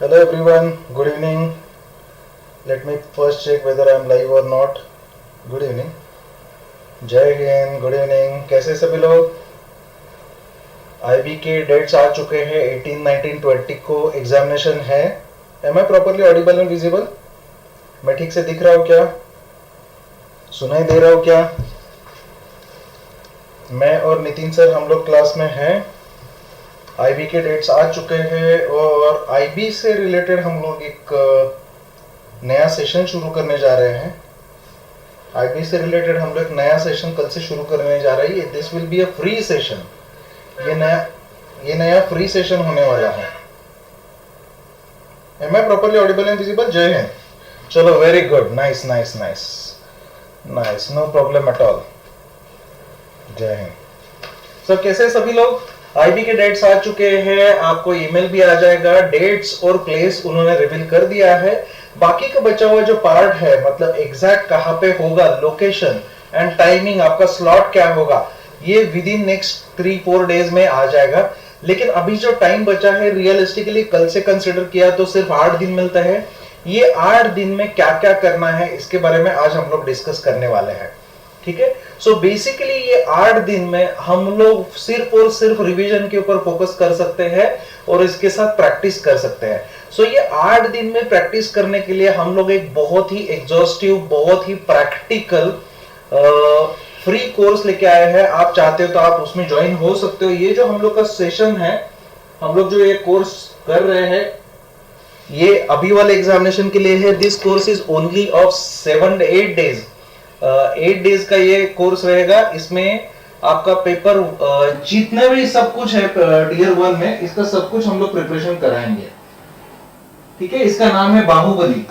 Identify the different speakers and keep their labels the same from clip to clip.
Speaker 1: Hello everyone, good evening. Let me first check whether I am live or not. Good evening. जय Hind, good evening. कैसे सभी लोग? IB के dates आ चुके हैं. 18, 19, 20 को एग्जामिनेशन है. Am I properly audible and visible? मैं ठीक से दिख रहा हूँ क्या? सुनाई दे रहा हूँ क्या? मैं और नितिन सर हम लोग क्लास में हैं. आईबी के डेट्स आ चुके हैं और आईबी से रिलेटेड हम लोग एक नया सेशन शुरू करने जा रहे हैं. आईबी से रिलेटेड हम लोग नया सेशन कल से शुरू करने जा रही है. This will be a free session. ये नया फ्री सेशन होने वाला है. Am I properly audible and visible? जय हिंद. चलो, very good. Nice nice nice nice. No problem at all. जय हिंद. सर कैसे सभी लोग? आईबी के डेट्स आ चुके हैं. आपको ईमेल भी आ जाएगा. डेट्स और प्लेस उन्होंने रिवील कर दिया है. बाकी का बचा हुआ जो पार्ट है, मतलब एग्जैक्ट कहां पे होगा, लोकेशन एंड टाइमिंग, आपका स्लॉट क्या होगा, ये विद इन नेक्स्ट 3-4 डेज में आ जाएगा. लेकिन अभी जो टाइम बचा है, रियलिस्टिकली कल से कंसिडर किया तो सिर्फ 8 दिन मिलता है. ये 8 दिन में क्या क्या करना है, इसके बारे में आज हम लोग डिस्कस करने वाले हैं. ठीक है. सो बेसिकली ये 8 दिन में हम लोग सिर्फ और सिर्फ रिवीजन के ऊपर फोकस कर सकते हैं और इसके साथ प्रैक्टिस कर सकते हैं. सो ये 8 दिन में प्रैक्टिस करने के लिए हम लोग एक बहुत ही एग्जॉस्टिव, बहुत ही प्रैक्टिकल फ्री कोर्स लेके आए हैं. आप चाहते हो तो आप उसमें ज्वाइन हो सकते हो. ये जो हम लोग का सेशन है, हम लोग जो ये कोर्स कर रहे हैं, ये अभी वाले एग्जामिनेशन के लिए है. This course is only of 7-8 days. 8 days का ये कोर्स रहेगा. इसमें आपका पेपर जितने भी सब कुछ है टीयर 1 में, इसका सब कुछ हम लोग प्रिपरेशन कराएंगे. ठीक है. इसका नाम है बाहुबली.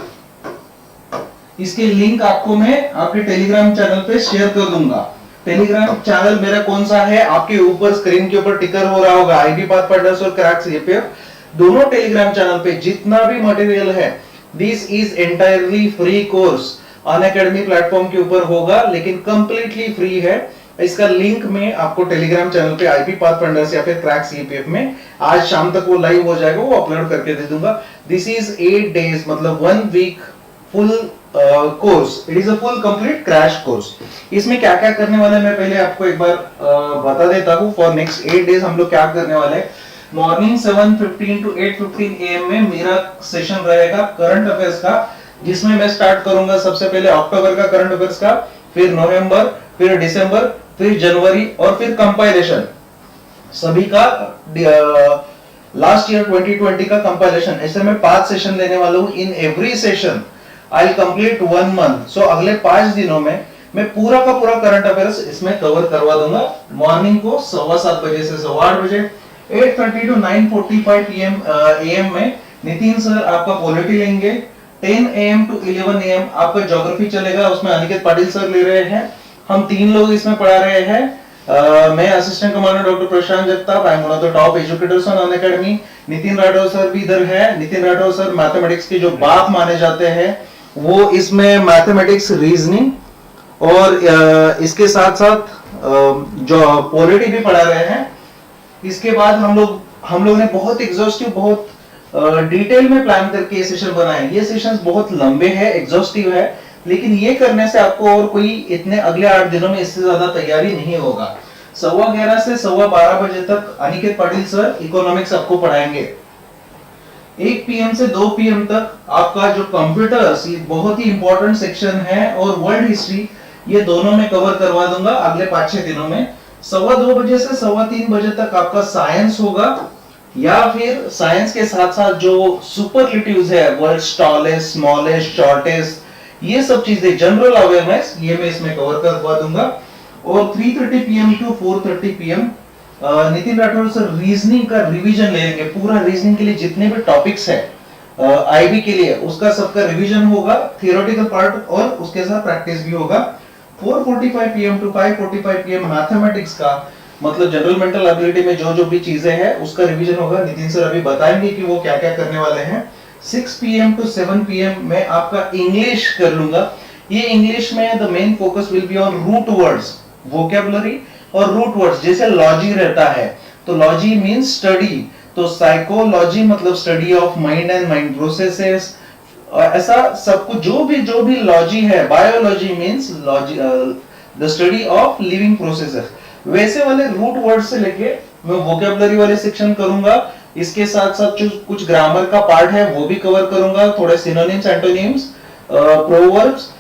Speaker 1: इसके लिंक आपको मैं आपके टेलीग्राम चैनल पे शेयर कर दूंगा. टेलीग्राम चैनल मेरा कौन सा है, आपके ऊपर स्क्रीन के ऊपर टिकर हो रहा होगा. आईबी पाथफाइंडर्स और क्रैक्स सीपीएफ दोनों टेलीग्राम चैनल पे जितना भी मटेरियल है, this is entirely free course. Unacademy platform के ऊपर होगा, लेकिन कंप्लीटली फ्री है. इसका लिंक में आपको टेलीग्राम चैनल पे आईपी पाथफाइंडर्स या फिर क्रैक सीपीएफ में आज शाम तक वो लाइव हो जाएगा, वो अपलोड करके दे दूंगा. दिस इज 8 डेज, मतलब 1 week full course. It is a full complete crash course. इसमें क्या क्या करने वाले मैं पहले आपको एक बार बता देता हूँ. फॉर नेक्स्ट 8 डेज हम लोग क्या करने वाले हैं. मॉर्निंग 7:15 to 8:15 AM में मेरा सेशन रहेगा करंट अफेयर्स का, जिसमें मैं स्टार्ट करूंगा सबसे पहले अक्टूबर का करंट अफेयर्स का, फिर नवंबर, फिर दिसंबर, फिर जनवरी और फिर कंपाइलेशन. सभी का लास्ट ईयर 2020 का कंपाइलेशन. ऐसे मैं 5 सेशन लेने वाला हूं. In every session I will complete 1 month. So अगले 5 दिनों में मैं पूरा का पूरा करंट अफेयर्स इसमें कवर करवा दूंगा. मॉर्निंग को 7:15 बजे से 8:15 बजे, 8:30 to 9:45 AM में नितिन सर आपका पॉलिटी लेंगे. 10 AM to 11 AM आपका ज्योग्राफी चलेगा. उसमें अनिकेत पाटिल सर ले रहे हैं. हम 3 लोग इसमें पढ़ा रहे हैं. मैं assistant commander doctor Prashant Jagtap. I am one of the top educators on Unacademy. Nitin Rathore sir भी इधर है. नितिन राठौर सर मैथमेटिक्स के जो बाप माने जाते हैं, वो इसमें मैथमेटिक्स, रीजनिंग और इसके साथ साथ जो पॉलिटी भी पढ़ा रहे हैं. इसके बाद हम लोग ने बहुत एग्जॉस्टिव, बहुत डिटेल में प्लान करके ये सेशन बनाए. ये सेशंस बहुत लंबे हैं, एग्जॉस्टिव है, लेकिन ये करने से आपको और कोई इतने अगले 8 दिनों में इससे ज्यादा तैयारी नहीं होगा. 11:15 से 12:15 बजे तक अनिकेत पाटिल सर इकोनॉमिक्स आपको पढ़ाएंगे. 1 PM से 2 PM तक आपका जो कंप्यूटर्स, ये बहुत ही इंपॉर्टेंट सेक्शन है, और वर्ल्ड हिस्ट्री, ये दोनों में कवर करवा दूंगा अगले 5-6 दिनों में. 2:15 बजे से 3:15 बजे तक आपका साइंस होगा, या फिर साइंस के साथ साथ जो सुपरलेटिव्स है, वर्ल्ड्स टॉलेस्ट, स्मॉलेस्ट, शॉर्टेस्ट, ये सब चीजें, जनरल अवेयरनेस, ये मैं इसमें कवर करवा दूंगा. और 3:30 PM to 4:30 PM Nitin Rathore sir reasoning का रिवीजन लेंगे. पूरा रीजनिंग के लिए जितने भी टॉपिक्स है आईबी के लिए, उसका सबका रिवीजन होगा, थियोरेटिकल पार्ट, और उसके साथ प्रैक्टिस भी होगा. 4:45 PM to 5:45 PM मैथमेटिक्स का, मतलब जनरल मेंटल एबिलिटी में जो जो भी चीजें हैं, उसका रिवीजन होगा. नितिन सर अभी बताएंगे कि वो क्या क्या करने वाले हैं. 6 PM to 7 PM में आपका इंग्लिश कर लूंगा. ये इंग्लिश में the main focus will be on root words, vocabulary और रूट वर्ड्स. जैसे लॉजी रहता है, तो लॉजी मींस स्टडी, तो तो साइकोलॉजी मतलब study of mind and mind processes, ऐसा सब कुछ जो भी लॉजी है, biology means logy the study of living processes, वैसे वाले रूट वर्ड से लेके मैं वोकैबुलरी वाले सेक्शन करूंगा। इसके साथ साथ जो कुछ ग्रामर का पार्ट है वो भी कवर करूंगा, थोड़े सिनोनिम्स, एंटोनिम्स, प्रोवर्ब्स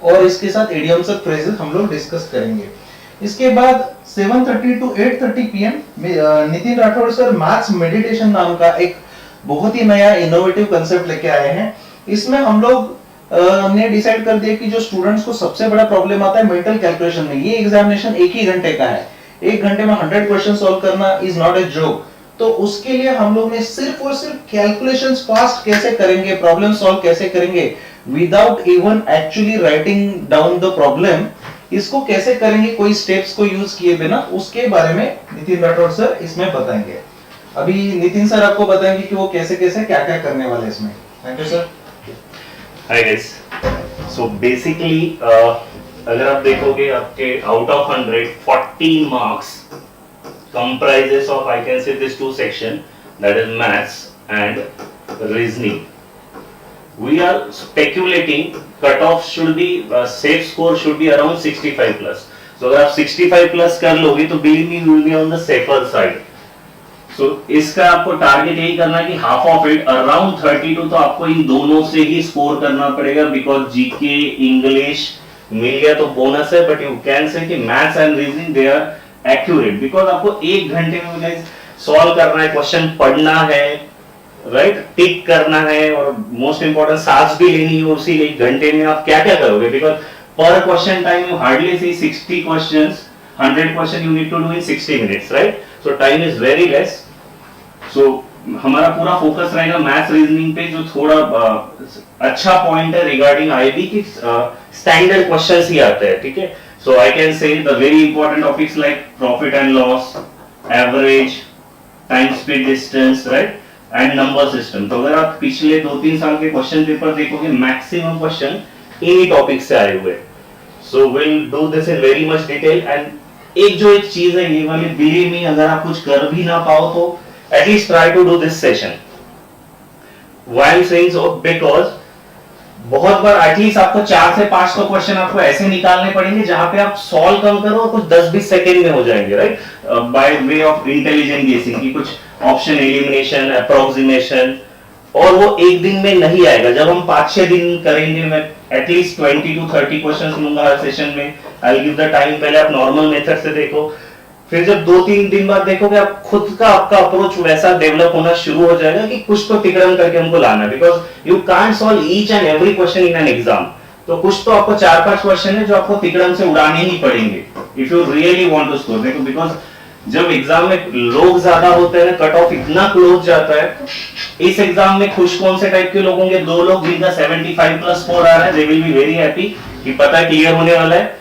Speaker 1: और इसके साथ इडियम्स और फ्रेजेस हम लोग डिस्कस करेंगे। इसके बाद 7:30 to 8:30 PM Nitin Rathore sir maths meditation नाम का एक बहुत ही नया इनोवेटिव कंसेप्ट लेके आए हैं। इसमें हम लोग हमने डिसाइड कर दिया कि जो स्टूडेंट्स को सबसे बड़ा प्रॉब्लम आता है मेंटल कैलकुलेशन में, ये एग्जामिनेशन 1 ही घंटे का है, 1 घंटे में 100 क्वेश्चन सॉल्व करना इज नॉट ए जोक। तो उसके लिए हम लोग ने सिर्फ और सिर्फ कैलकुलेशंस फास्ट कैसे करेंगे, प्रॉब्लम सॉल्व कैसे करेंगे without even actually writing down the problem, इसको कैसे करेंगे कोई स्टेप्स को यूज किए बिना, उसके बारे में नितिन राठौड़ सर इसमें बताएंगे। अभी नितिन सर आपको बताएंगे कि वो कैसे कैसे क्या क्या करने वाले हैं इसमें। Thank you sir.
Speaker 2: Hi guys, so basically अगर आप देखोगे आपके out of 100 40 marks comprises of, I can say, this 2 section, that is maths and reasoning. We are speculating cutoff should be safe score should be around 65 plus. So अगर आप 65 plus कर लोगे तो believe me you will be on the safer side. So इसका आपको target यही करना है कि हाफ ऑफ इट अराउंड 32 तो आपको इन दोनों से ही स्कोर करना पड़ेगा, बिकॉज जीके इंग्लिश मिल गया तो बोनस है, बट यू कैन से कि maths and reasoning they are accurate, because आपको 1 घंटे में गाइस सॉल्व करना है, क्वेश्चन पढ़ना है, राइट, टिक करना है, और मोस्ट इंपॉर्टेंट सांस भी लेनी है उसी 1 घंटे में। आप क्या क्या करोगे, बिकॉज पर question time you hardly see 60 questions, 100 question you need to do in 60 minutes, right, so time is very less. So हमारा पूरा फोकस रहेगा मैथ्स रीजनिंग पे, जो थोड़ा अच्छा पॉइंट है रिगार्डिंग आईबी की स्टैंडर्ड क्वेश्चंस ही आते हैं, ठीक है। So I can say the very important topics like profit and loss, average, time speed distance, right, and number system. तो अगर आप पिछले 2-3 साल के क्वेश्चन पेपर देखोगे, मैक्सिमम क्वेश्चन इन्हीं टॉपिक से आए हुए। So will do this in very much detail. And एक चीज है ये वाली, बिलीव मी, अगर आप कुछ कर भी ना पाओ तो at least try to do this session. Why I'm saying so? Because बहुत बार एटलीस्ट आपको 4 से 5 तो क्वेश्चन आपको ऐसे निकालने पड़ेंगे जहां पे आप सॉल्व कम करो और कुछ 10-20 सेकंड में हो जाएंगे, right, by way of intelligent गेसिंग की कुछ ऑप्शन एलिमिनेशन, अप्रोक्सीमेशन, और वो एक दिन में नहीं आएगा। जब हम 5-6 दिन करेंगे, मैं एटलीस्ट 20 to 30 क्वेश्चंस लूंगा हर सेशन में। I will give the time, पहले आप नॉर्मल मेथड से देखो, फिर जब 2-3 दिन बाद देखोगे आप खुद का आपका अप्रोच वैसा डेवलप होना शुरू हो जाएगा कि कुछ तो तिकड़म करके हमको लाना है, because you can't solve each and every question in an exam. तो कुछ तो आपको 4-5 क्वेश्चन है जो आपको तिकड़म से उड़ाने ही पड़ेंगे if you really want to score. देखो, बिकॉज जब एग्जाम में लोग ज्यादा होते हैं, कट ऑफ इतना क्लोज जाता है। इस एग्जाम में खुश कौन से टाइप के लोग होंगे? 2 लोग जिनका 75 प्लस स्कोर आ रहा है, they will be very happy कि पता है क्लियर होने वाला है।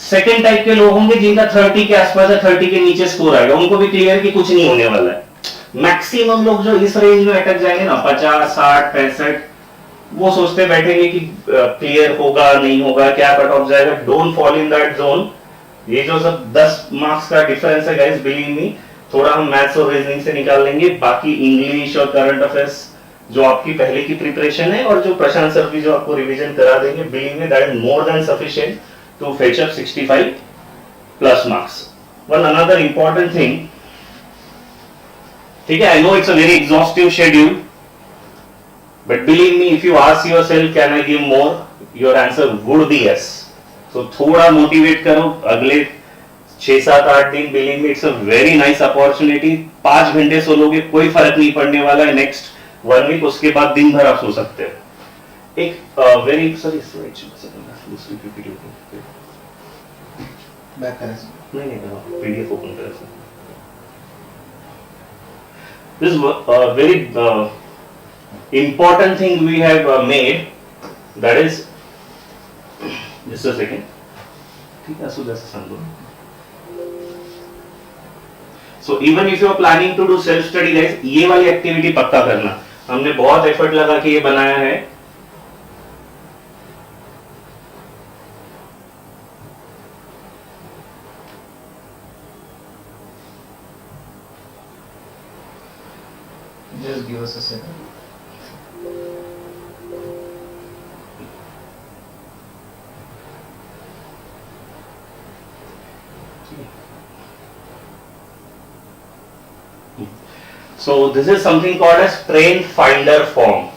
Speaker 2: सेकंड टाइप के लोग होंगे जिनका 30 के आसपास है, 30 के नीचे स्कोर आएगा, उनको भी क्लियर कि कुछ नहीं होने वाला है। मैक्सिमम लोग जो इस रेंज में अटक जाएंगे ना, 50, 60, 65, वो सोचते बैठेंगे कि क्लियर होगा नहीं होगा, क्या कट ऑफ जाएगा। Don't fall in that zone. ये जो सब 10 मार्क्स का डिफरेंस है गाइस, बिलीव मी, थोड़ा हम मैथ्स और रीजनिंग से निकाल लेंगे। बाकी इंग्लिश और करंट अफेयर्स जो आपकी पहले की प्रिपरेशन है और जो प्रशांत सर भी जो आपको रिवीजन करा देंगे, believe me that is more than sufficient to fetch up 65 plus marks. One another important thing, ठीक है, I know it's a very exhaustive schedule, but believe me, if you ask yourself, can I give more? Your answer would be yes. So थोड़ा motivate करो अगले 6-7-8 दिन, believe me, it's a very nice opportunity. 5 घंटे सो लोगे, कोई फर्क नहीं पड़ने वाला है। नेक्स्ट 1 वीक, उसके बाद दिन भर आप सो सकते हो। एक वेरी सॉरी दूसरी पीपीटी
Speaker 1: बैक करें,
Speaker 2: नहीं पीडीएफ ओपन करें sir. This very important thing we have made, that is, just a second, ठीक है, so just समझो। So even if you are planning to do self study guys, ये वाली activity पक्का करना। हमने बहुत एफर्ट लगा के ये बनाया है।
Speaker 1: Just give us a second.
Speaker 2: So this is something called as trend finder form.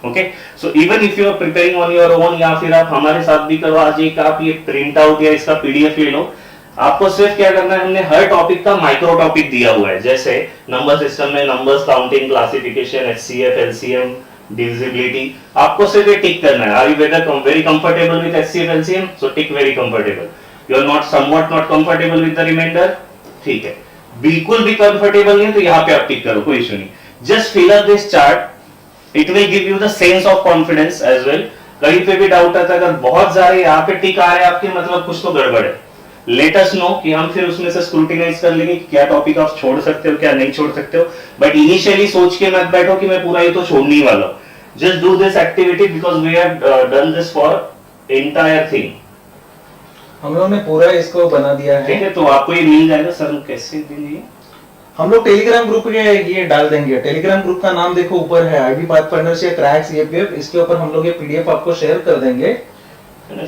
Speaker 2: Okay, so even if you are preparing on your own या फिर आप हमारे साथ भी करो, आज एक आप ये प्रिंट आउट या इसका पीडीएफ ले लो. आपको सिर्फ क्या करना है, हमने हर टॉपिक का माइक्रो टॉपिक दिया हुआ है. जैसे नंबर सिस्टम में numbers counting, classification, HCF, LCM, divisibility. आपको सिर्फ ये टिक करना है. Are you very comfortable with HCF, LCM? So tick very comfortable. You are not somewhat not comfortable with the remainder? ठीक है. बिल्कुल भी कंफर्टेबल नहीं तो यहाँ पे आप टिक करो, कोई इशू नहीं. Just fill up this chart. It will give you the sense of confidence as well. कहीं पे भी डाउट आता है, अगर बहुत सारे यहाँ पे टिक आ रहे हैं आपके, मतलब कुछ तो गड़बड़ है. लेट अस नो कि हम फिर उसमें से स्क्रूटिनाइज कर लेंगे कि क्या टॉपिक आप छोड़ सकते हो, क्या नहीं छोड़ सकते हो. बट इनिशियली सोच के मत बैठो कि मैं पूरा ये तो छोड़ने ही वाला हूँ. Just do this activity because we have done this for entire thing.
Speaker 1: हम लोगों ने पूरा इसको बना दिया है.
Speaker 2: ठीक है, तो आपको ये मिल जाएगा. सर कैसे देंगे?
Speaker 1: हम लोग टेलीग्राम ग्रुप के ये डाल देंगे. टेलीग्राम ग्रुप का नाम देखो ऊपर है, आईबी पाथफाइंडर्स या क्रैक्स ईएफबीएफ. इसके ऊपर हम लोग ये पीडीएफ आपको शेयर कर देंगे.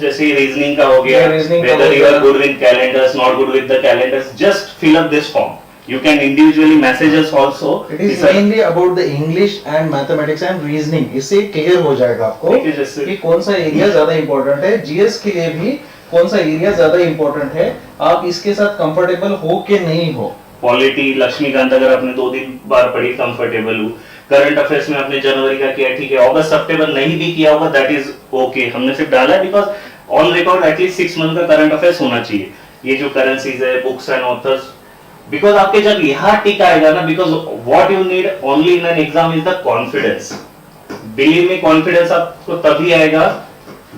Speaker 2: जैसे रीजनिंग का हो गया, whether you are good with calendars, not good with the calendars, just fill up this form. You can individually message us also.
Speaker 1: It is mainly about the English and mathematics and reasoning. इससे clear हो जाएगा आपको कि कौन सा area ज्यादा important है. GS के लिए भी कौन सा एरिया ज्यादा इंपॉर्टेंट है, आप इसके साथ कंफर्टेबल हो के नहीं हो. पॉलिटी,
Speaker 2: लक्ष्मीकांत अगर आपने 2 बार पढ़ी, कंफर्टेबल हूँ. करंट अफेयर्स में आपने जनवरी का किया, ठीक है. अगस्त सितंबर नहीं भी किया होगा, दैट इज ओके. हमने सिर्फ डाला है because on record at least 6 month का करंट अफेयर्स होना चाहिए. ये जो करेंसीज है, बुक्स एंड ऑथर्स, बिकॉज आपके जब यहाँ टिक आएगा ना, because what you need only in an exam is the confidence. Believe me, confidence आपको तभी आएगा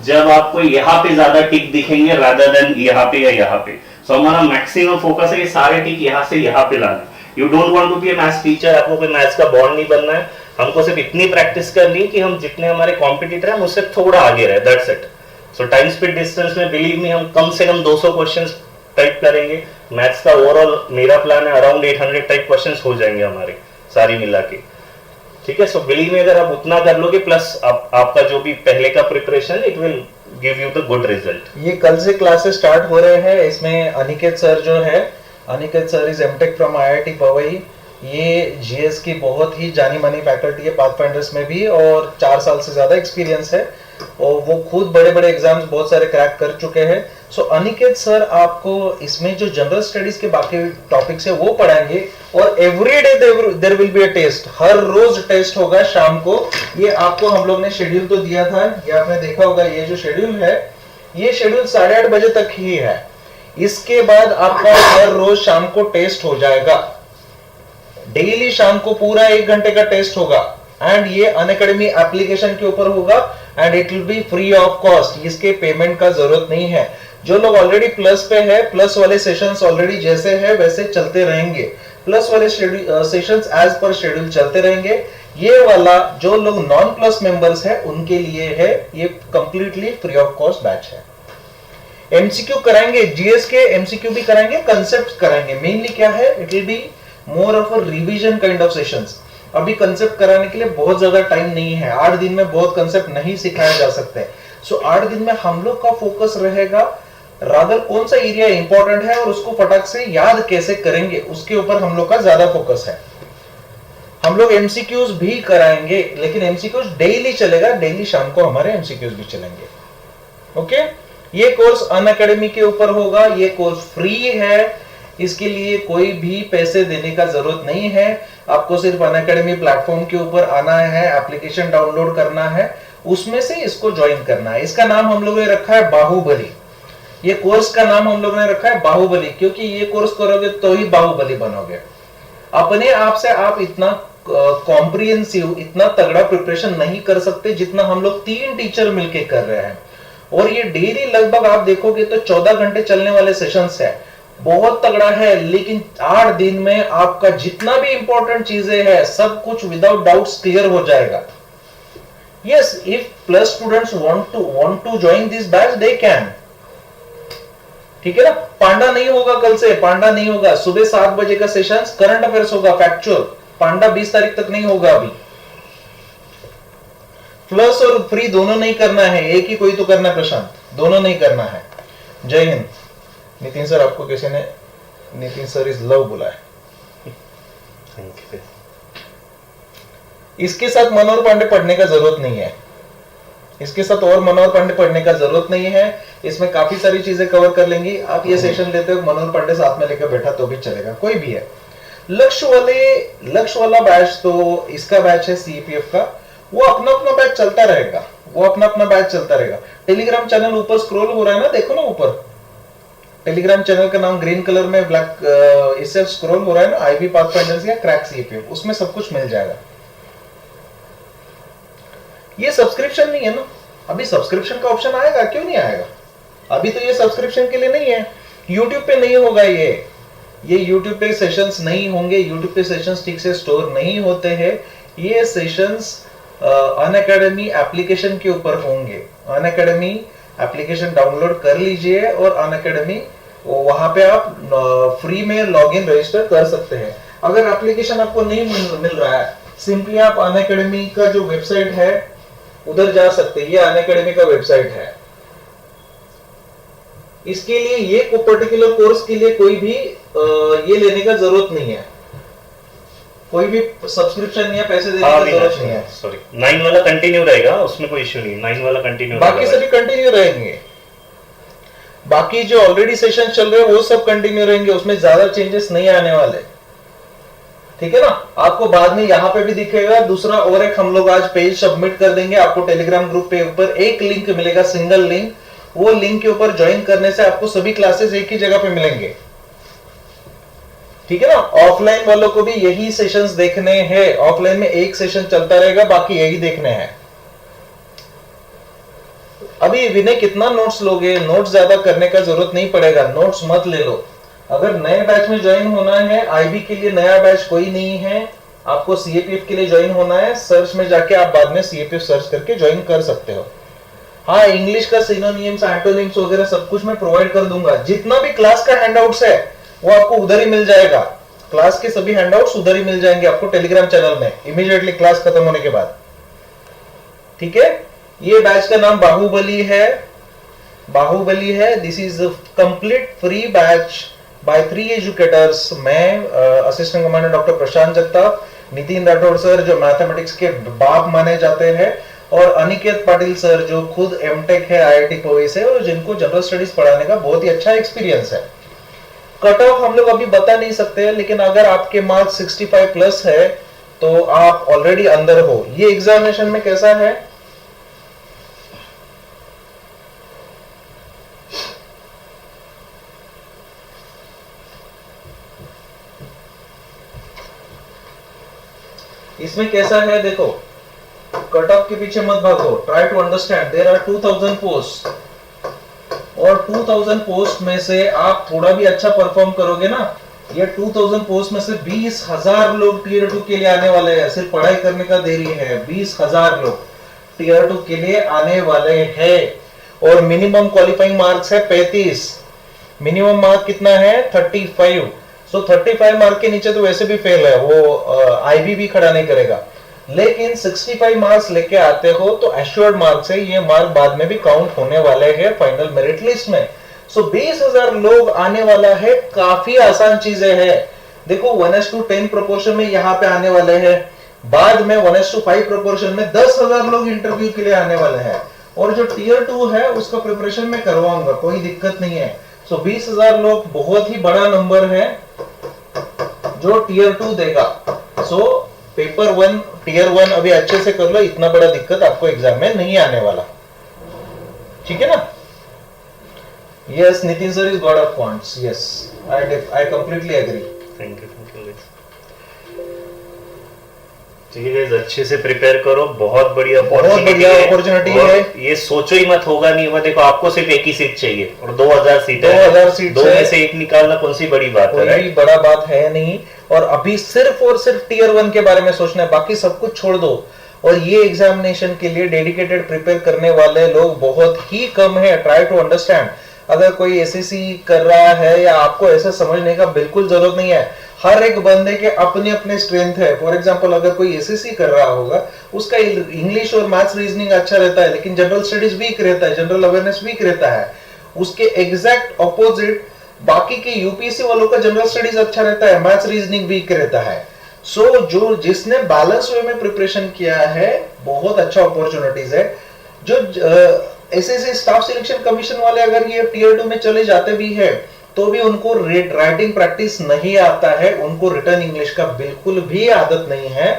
Speaker 2: जब आपको यहाँ पे ज्यादा टिक दिखेंगे रादर देन यहाँ पे या यहाँ पे. सो हमारा मैक्सिमम फोकस है ये सारे टिक यहाँ से यहाँ पे लाना. You don't want to be a maths teacher. आपको कोई मैथ्स का बॉन्ड नहीं बनना है. हमको सिर्फ इतनी प्रैक्टिस करनी है कि हम जितने हमारे कॉम्पिटिटर हैं उससे थोड़ा आगे रहे, that's it. So time speed distance में बिलीव मी हम कम से कम 200 क्वेश्चंस टाइप करेंगे. मैथ्स का ओवरऑल मेरा प्लान है अराउंड 800 टाइप क्वेश्चंस हो जाएंगे हमारे सारी मिला के. ठीक है. सो बिलीव मी, अगर आप उतना कर लोगे प्लस आपका जो भी पहले का preparation, it will give you the good result.
Speaker 1: ये कल से क्लासेस स्टार्ट हो रहे हैं. इसमें अनिकेत सर जो है, Aniket sir is MTech from IIT Powai. ये जीएस की बहुत ही जानी मानी फैकल्टी है पाथफाइंडर्स में भी, और 4 साल से ज्यादा एक्सपीरियंस है, और वो खुद बड़े बड़े एग्जाम्स बहुत सारे क्रैक कर चुके हैं. सो अनिकेत सर आपको इसमें जो जनरल स्टडीज के बाकी टॉपिक्स है वो पढ़ाएंगे, और every day there will be a test. हर रोज टेस्ट होगा शाम को. ये आपको हम लोग ने शेड्यूल तो दिया था, ये आपने देखा होगा. ये जो शेड्यूल है, ये शेड्यूल 8:30 बजे तक ही है. इसके बाद आपका हर रोज शाम को टेस्ट हो जाएगा. डेली शाम को पूरा 1 घंटे का टेस्ट होगा, एंड ये अनअकैडमी एप्लीकेशन के ऊपर होगा, and it will be free of cost. इसके पेमेंट का जरूरत नहीं है. जो लोग ऑलरेडी प्लस पे है, प्लस वाले सेशंस ऑलरेडी जैसे है वैसे चलते रहेंगे. प्लस वाले सेशंस एज पर शेड्यूल चलते रहेंगे. ये वाला जो लोग नॉन प्लस मेंबर्स है उनके लिए है, ये completely free of cost batch है. एमसीक्यू कराएंगे, जीएस के एमसीक्यू भी कराएंगे, कंसेप्ट कराएंगे. मेनली क्या है, it will be more of a revision kind of sessions. अभी कंसेप्ट कराने के लिए बहुत ज्यादा टाइम नहीं है. 8 दिन में बहुत कंसेप्ट नहीं सिखाया जा सकते. सो 8 दिन में हम लोग का फोकस रहेगा रादर कौन सा एरिया इंपॉर्टेंट है और उसको फटाक से याद कैसे करेंगे, उसके ऊपर हम लोग का ज्यादा फोकस है. हम लोग एमसीक्यूज भी कराएंगे, लेकिन एमसीक्यूज डेली चलेगा. डेली शाम को हमारे एमसीक्यूज भी चलेंगे. ओके. ये कोर्स अनअकैडमी के ऊपर होगा. ये कोर्स फ्री है. इसके लिए कोई भी पैसे देने का जरूरत नहीं है. आपको सिर्फ अनअकैडमी प्लेटफॉर्म के ऊपर आना है, एप्लीकेशन डाउनलोड करना है, उसमें से इसको ज्वाइन करना है. इसका नाम हम लोगों ने रखा है बाहुबली. ये कोर्स का नाम हम लोगों ने रखा है बाहुबली, क्योंकि ये कोर्स करोगे तो ही बाहुबली बनोगे. अपने आप से आप इतना कॉम्प्रिहेंसिव, इतना तगड़ा प्रिपरेशन नहीं कर सकते जितना हम लोग 3 टीचर मिलके कर रहे हैं. और ये डेली लगभग आप देखोगे तो 14 घंटे चलने वाले सेशंस है. बहुत तगड़ा है. लेकिन 8 दिन में आपका जितना भी इंपॉर्टेंट चीजें हैं सब कुछ विदाउट डाउट्स क्लियर हो जाएगा. Yes, if plus students want to join this batch they can. ठीक है ना. पांडा नहीं होगा कल से, पांडा नहीं होगा. सुबह 7 बजे का सेशन करंट अफेयर्स होगा, फैक्चुअल. पांडा 20 तारीख तक नहीं होगा अभी। प्लस और फ्री दोनों नहीं करना है, एक ही कोई तो करना है प्रशांत, दोनों नहीं करना है। जय हिंद। नितिन सर, आपको किसी ने नितिन सर इज लव बोला है।
Speaker 2: Thank you.
Speaker 1: इसके साथ मनोहर पांडे पढ़ने का जरूरत नहीं है, इसके साथ और मनोहर पांडे पढ़ने का जरूरत नहीं है। इसमें काफी सारी चीजें कवर कर लेंगी। आप ये सेशन लेते हो मनोहर पांडे साथ में लेकर बैठा तो भी चलेगा, कोई भी है। लक्ष्य वाला बैच तो इसका बैच है सीपीएफ का, वो अपना अपना बैच चलता रहेगा, वो अपना अपना बैच चलता रहेगा। टेलीग्राम चैनल ऊपर स्क्रॉल हो रहा है ना, देखो ना ऊपर टेलीग्राम चैनल का नाम ग्रीन कलर में ब्लैक इससे स्क्रॉल हो रहा है ना, आईबी पाथफाइंडर्स या क्रैक सीपीएफ, उसमें सब कुछ मिल जाएगा। ये सब्सक्रिप्शन नहीं है ना, अभी सब्सक्रिप्शन का ऑप्शन आएगा, क्यों नहीं आएगा? अभी तो ये सब्सक्रिप्शन के लिए नहीं है। YouTube पे नहीं होगा ये YouTube पे सेशंस नहीं होंगे, YouTube पे सेशंस ठीक से स्टोर नहीं होते हैं। ये सेशंस अनअकैडमी एप्लीकेशन के ऊपर होंगे। अनअकैडमी एप्लीकेशन डाउनलोड कर लीजिए और अनअकैडमी वहां पे आप फ्री में लॉगिन रजिस्टर कर सकते हैं। अगर एप्लीकेशन आपको नहीं मिल रहा है, सिंपली आप अनअकैडमी का जो वेबसाइट है उधर जा सकते हैं। ये अनअकैडमी का वेबसाइट है। इसके लिए ये पर्टिकुलर कोर्स के लिए कोई भी ये लेने का जरूरत नहीं है, कोई भी सब्सक्रिप्शन या पैसे देने की जरूरत नहीं है।
Speaker 2: सॉरी, 9 वाला कंटिन्यू रहेगा, उसमें कोई इश्यू नहीं। 9 वाला कंटिन्यू,
Speaker 1: बाकी सभी कंटिन्यू रहेंगे। बाकी जो ऑलरेडी सेशन चल रहे हैं वो सब कंटिन्यू रहेंगे, उसमें ज्यादा चेंजेस नहीं आने वाले, ठीक है ना। आपको बाद में यहाँ पे भी दिखेगा दूसरा और एक हम लोग आज पेज सबमिट कर देंगे। आपको टेलीग्राम ग्रुप पे ऊपर एक लिंक मिलेगा, सिंगल लिंक। वो लिंक के ऊपर ज्वाइन करने से आपको सभी क्लासेस एक ही जगह पे मिलेंगे, ठीक है ना। ऑफलाइन वालों को भी यही सेशंस देखने हैं, ऑफलाइन में एक सेशन चलता रहेगा, बाकी यही देखने हैं। अभी विनय कितना नोट्स लोगे? नोट्स ज्यादा करने का जरूरत नहीं पड़ेगा, नोट्स मत ले लो। अगर नए बैच में ज्वाइन होना है, आईबी के लिए नया बैच कोई नहीं है, आपको सीएपीएफ के लिए ज्वाइन होना है, सर्च में जाके आप बाद में सीएपीएफ सर्च करके ज्वाइन कर सकते हो। हाँ, इंग्लिश का सिनोनिम्स, एंटोनिम्स वगैरह सब कुछ मैं प्रोवाइड कर दूंगा। जितना भी क्लास का हैंडआउट्स है वो आपको उधर ही मिल जाएगा। क्लास के सभी हैंडआउट्स उधर ही मिल जाएंगे आपको टेलीग्राम चैनल में इमीडिएटली क्लास खत्म होने के बाद, ठीक है। ये बैच का नाम बाहुबली है। This is complete free batch by 3 educators. मैं assistant commander doctor Prashant Jagtap, Nitin Rathore sir जो मैथमेटिक्स के बाप माने जाते हैं, और अनिकेत पाटिल सर जो खुद एमटेक है आईआईटी पीओई से और जिनको जनरल स्टडीज पढ़ाने का बहुत ही अच्छा एक्सपीरियंस है। कट ऑफ हम लोग अभी बता नहीं सकते, लेकिन अगर आपके मार्क्स 65 प्लस है तो आप ऑलरेडी अंदर हो। ये एग्जामिनेशन में कैसा है? इसमें कैसा है देखो, कट ऑफ के पीछे मत भागो, try to understand. There are 2000 post, और 2000 पोस्ट में से आप थोड़ा भी अच्छा परफॉर्म करोगे ना, ये 2000 पोस्ट में से 20,000 लोग टीयर 2 के लिए आने वाले हैं। सिर्फ पढ़ाई करने का देरी है, 20,000 लोग टीयर 2 के लिए आने वाले हैं। और मिनिमम क्वालिफाइंग मार्क्स है 35, मिनिमम मार्क कितना है 35। सो 35 मार्क के नीचे तो वैसे भी फेल है, वो आईबी भी खड़ा नहीं करेगा। लेकिन 65 मार्क्स लेके आते हो तो एश्योर्ड मार्क्स है, ये मार्क बाद में भी काउंट होने वाले हैं फाइनल मेरिट लिस्ट में। सो 20,000 लोग आने वाला है, काफी आसान चीजें हैं। देखो 1:10 प्रोपोर्शन में यहाँ पे आने वाले हैं, बाद में 1:5 प्रोपोर्शन में 10,000 लोग इंटरव्यू के लिए आने वाले हैं। और जो टीयर 2 है उसका प्रिपरेशन मैं करवाऊंगा, कोई दिक्कत नहीं है। सो 20,000 लोग बहुत ही बड़ा नंबर है जो टीयर 2 देगा। सो पेपर 1 टीयर 1 अभी अच्छे से कर लो, इतना बड़ा दिक्कत आपको एग्जाम में नहीं आने वाला, ठीक है ना। Yes, Nitin sir is god of quants. Yes, I completely agree.
Speaker 2: Thank you ठीक है गाइस, अच्छे से प्रिपेयर करो, बहुत बढ़िया
Speaker 1: अपॉर्चुनिटी है।
Speaker 2: ये सोचो ही मत होगा नहीं होगा। देखो आपको सिर्फ एक ही सीट चाहिए और 2000 सीट है,
Speaker 1: 2000 सीट
Speaker 2: दो में से एक निकालना कौन सी बड़ी बात है?
Speaker 1: कोई बड़ा बात है नहीं। और अभी सिर्फ और सिर्फ टीयर 1 के बारे में सोचना है, बाकी सब कुछ छोड़ दो। और ये एग्जामिनेशन के लिए डेडिकेटेड प्रिपेयर करने वाले लोग बहुत ही कम है। Try to understand. अगर कोई एसएससी कर रहा है या आपको ऐसा समझने का बिल्कुल जरूरत नहीं है, हर एक बंदे के अपने अपने स्ट्रेंथ है। फॉर एग्जांपल अगर कोई एसएससी कर रहा होगा, उसका इंग्लिश और मैथ्स रीजनिंग अच्छा रहता है, लेकिन जनरल स्टडीज वीक रहता है, जनरल अवेयरनेस वीक रहता है। उसके एग्जैक्ट ऑपोजिट बाकी के यूपीएससी वालों का जनरल स्टडीज अच्छा रहता है, मैथ्स रीजनिंग वीक रहता है। सो जो जिसने बैलेंस वे में प्रिपरेशन किया है, बहुत अच्छा अपॉर्चुनिटीज है। जो एसएससी स्टाफ सिलेक्शन कमीशन वाले अगर ये टियर 2 में चले जाते भी है, तो भी उनको राइटिंग प्रैक्टिस नहीं आता है, उनको रिटर्न इंग्लिश का बिल्कुल भी आदत नहीं है।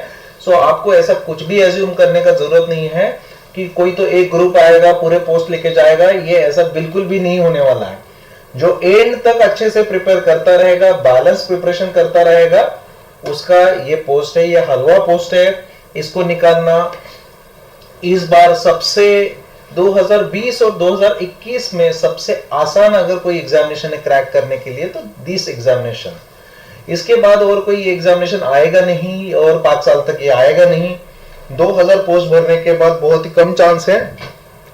Speaker 1: सो आपको ऐसा कुछ भी एज्यूम करने का जरूरत नहीं है कि कोई तो एक ग्रुप आएगा पूरे पोस्ट लेके जाएगा, ये ऐसा बिल्कुल भी नहीं होने वाला है। जो एंड तक अच्छे से प्रिपेयर करता रहेगा, बैलेंस प्रिपरेशन करता रहेगा, उसका ये पोस्ट है, ये हलवा पोस्ट है। इसको निकालना इस बार सबसे 2020 और 2021 में सबसे आसान अगर कोई एग्जामिनेशन है क्रैक करने के लिए, तो दिस एग्जामिनेशन। इसके बाद और कोई एग्जामिनेशन आएगा नहीं, और 5 साल तक ये आएगा नहीं। 2000 पोस्ट भरने के बाद बहुत ही कम चांस है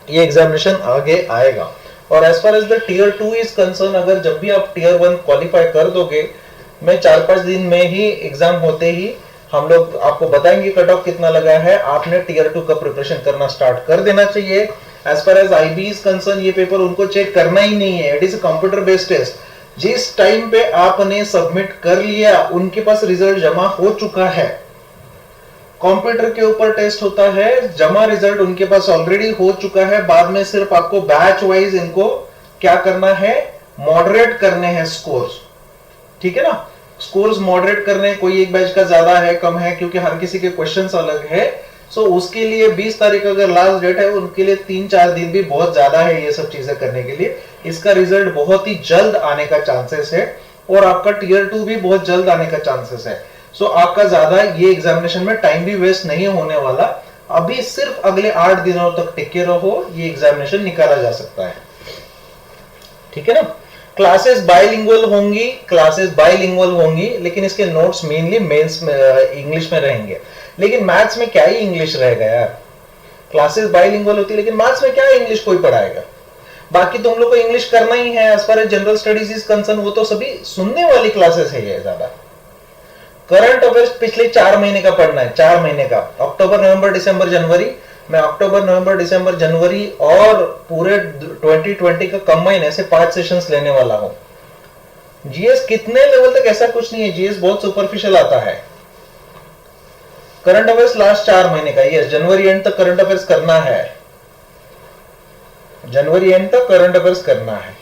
Speaker 1: ये एग्जामिनेशन आगे आएगा। और as far as the tier 2 is concern, अगर जब भी आप टियर 1 क्वालिफाई कर दोगे, मैं 4-5 दिन में ही एग्जाम होते ही हम लोग आपको बताएंगे कट ऑफ कितना लगा है। आपने टियर 2 का प्रिपरेशन करना स्टार्ट कर देना चाहिए। As far as IB is concern, ये पेपर उनको चेक करना ही नहीं है, it is computer based test. जिस टाइम पे आपने सबमिट कर लिया, उनके पास रिजल्ट जमा हो चुका है। कंप्यूटर के ऊपर टेस्ट होता है, जमा रिजल्ट उनके पास ऑलरेडी हो चुका है। बाद में सिर्फ आपको बैच वाइज इनको क्या करना है, मॉडरेट करने हैं स्कोर्स, ठीक है ना। स्कोर्स मॉडरेट करने, कोई एक बैच का ज्यादा है कम है, क्योंकि हर किसी के क्वेश्चंस अलग है। सो उसके लिए 20 तारीख अगर लास्ट डेट है, उनके लिए 3-4 दिन भी बहुत ज्यादा है ये सब चीजें करने के लिए। इसका रिजल्ट बहुत ही जल्द आने का चांसेस है, और आपका टियर 2 भी बहुत जल्द आने का चांसेस है। सो आपका ज्यादा ये एग्जामिनेशन में टाइम भी वेस्ट नहीं होने वाला। अभी सिर्फ अगले 8 दिनों तक टिके रहो, ये एग्जामिनेशन निकाला जा सकता है, ठीक है ना। क्लासेस बाइलिंगुअल होंगी, लेकिन इसके नोट्स मेनली मेंस में इंग्लिश में रहेंगे। लेकिन मैथ्स में क्या ही इंग्लिश रहेगा यार। क्लासेस बाइलिंगुअल होती है, लेकिन मैथ्स में क्या इंग्लिश कोई पढ़ाएगा। बाकी तुम लोग को इंग्लिश करना ही है। As far as general studies is concern, वो तो सभी सुनने वाली क्लासेस है ये ज्यादा। करंट अफेयर्स पिछले 4 महीने का पढ़ना है, 4 महीने का, अक्टूबर नवंबर दिसंबर जनवरी। मैं अक्टूबर नवंबर दिसंबर जनवरी और पूरे 2020 का कंबाइन ऐसे 5 सेशंस लेने वाला हूं। जीएस कितने लेवल तक, ऐसा कुछ नहीं है, जीएस बहुत सुपरफिशियल आता है। करंट अफेयर्स लास्ट 4 महीने का, यस, जनवरी एंड तक करंट अफेयर्स करना है, जनवरी एंड तक करंट अफेयर्स करना है,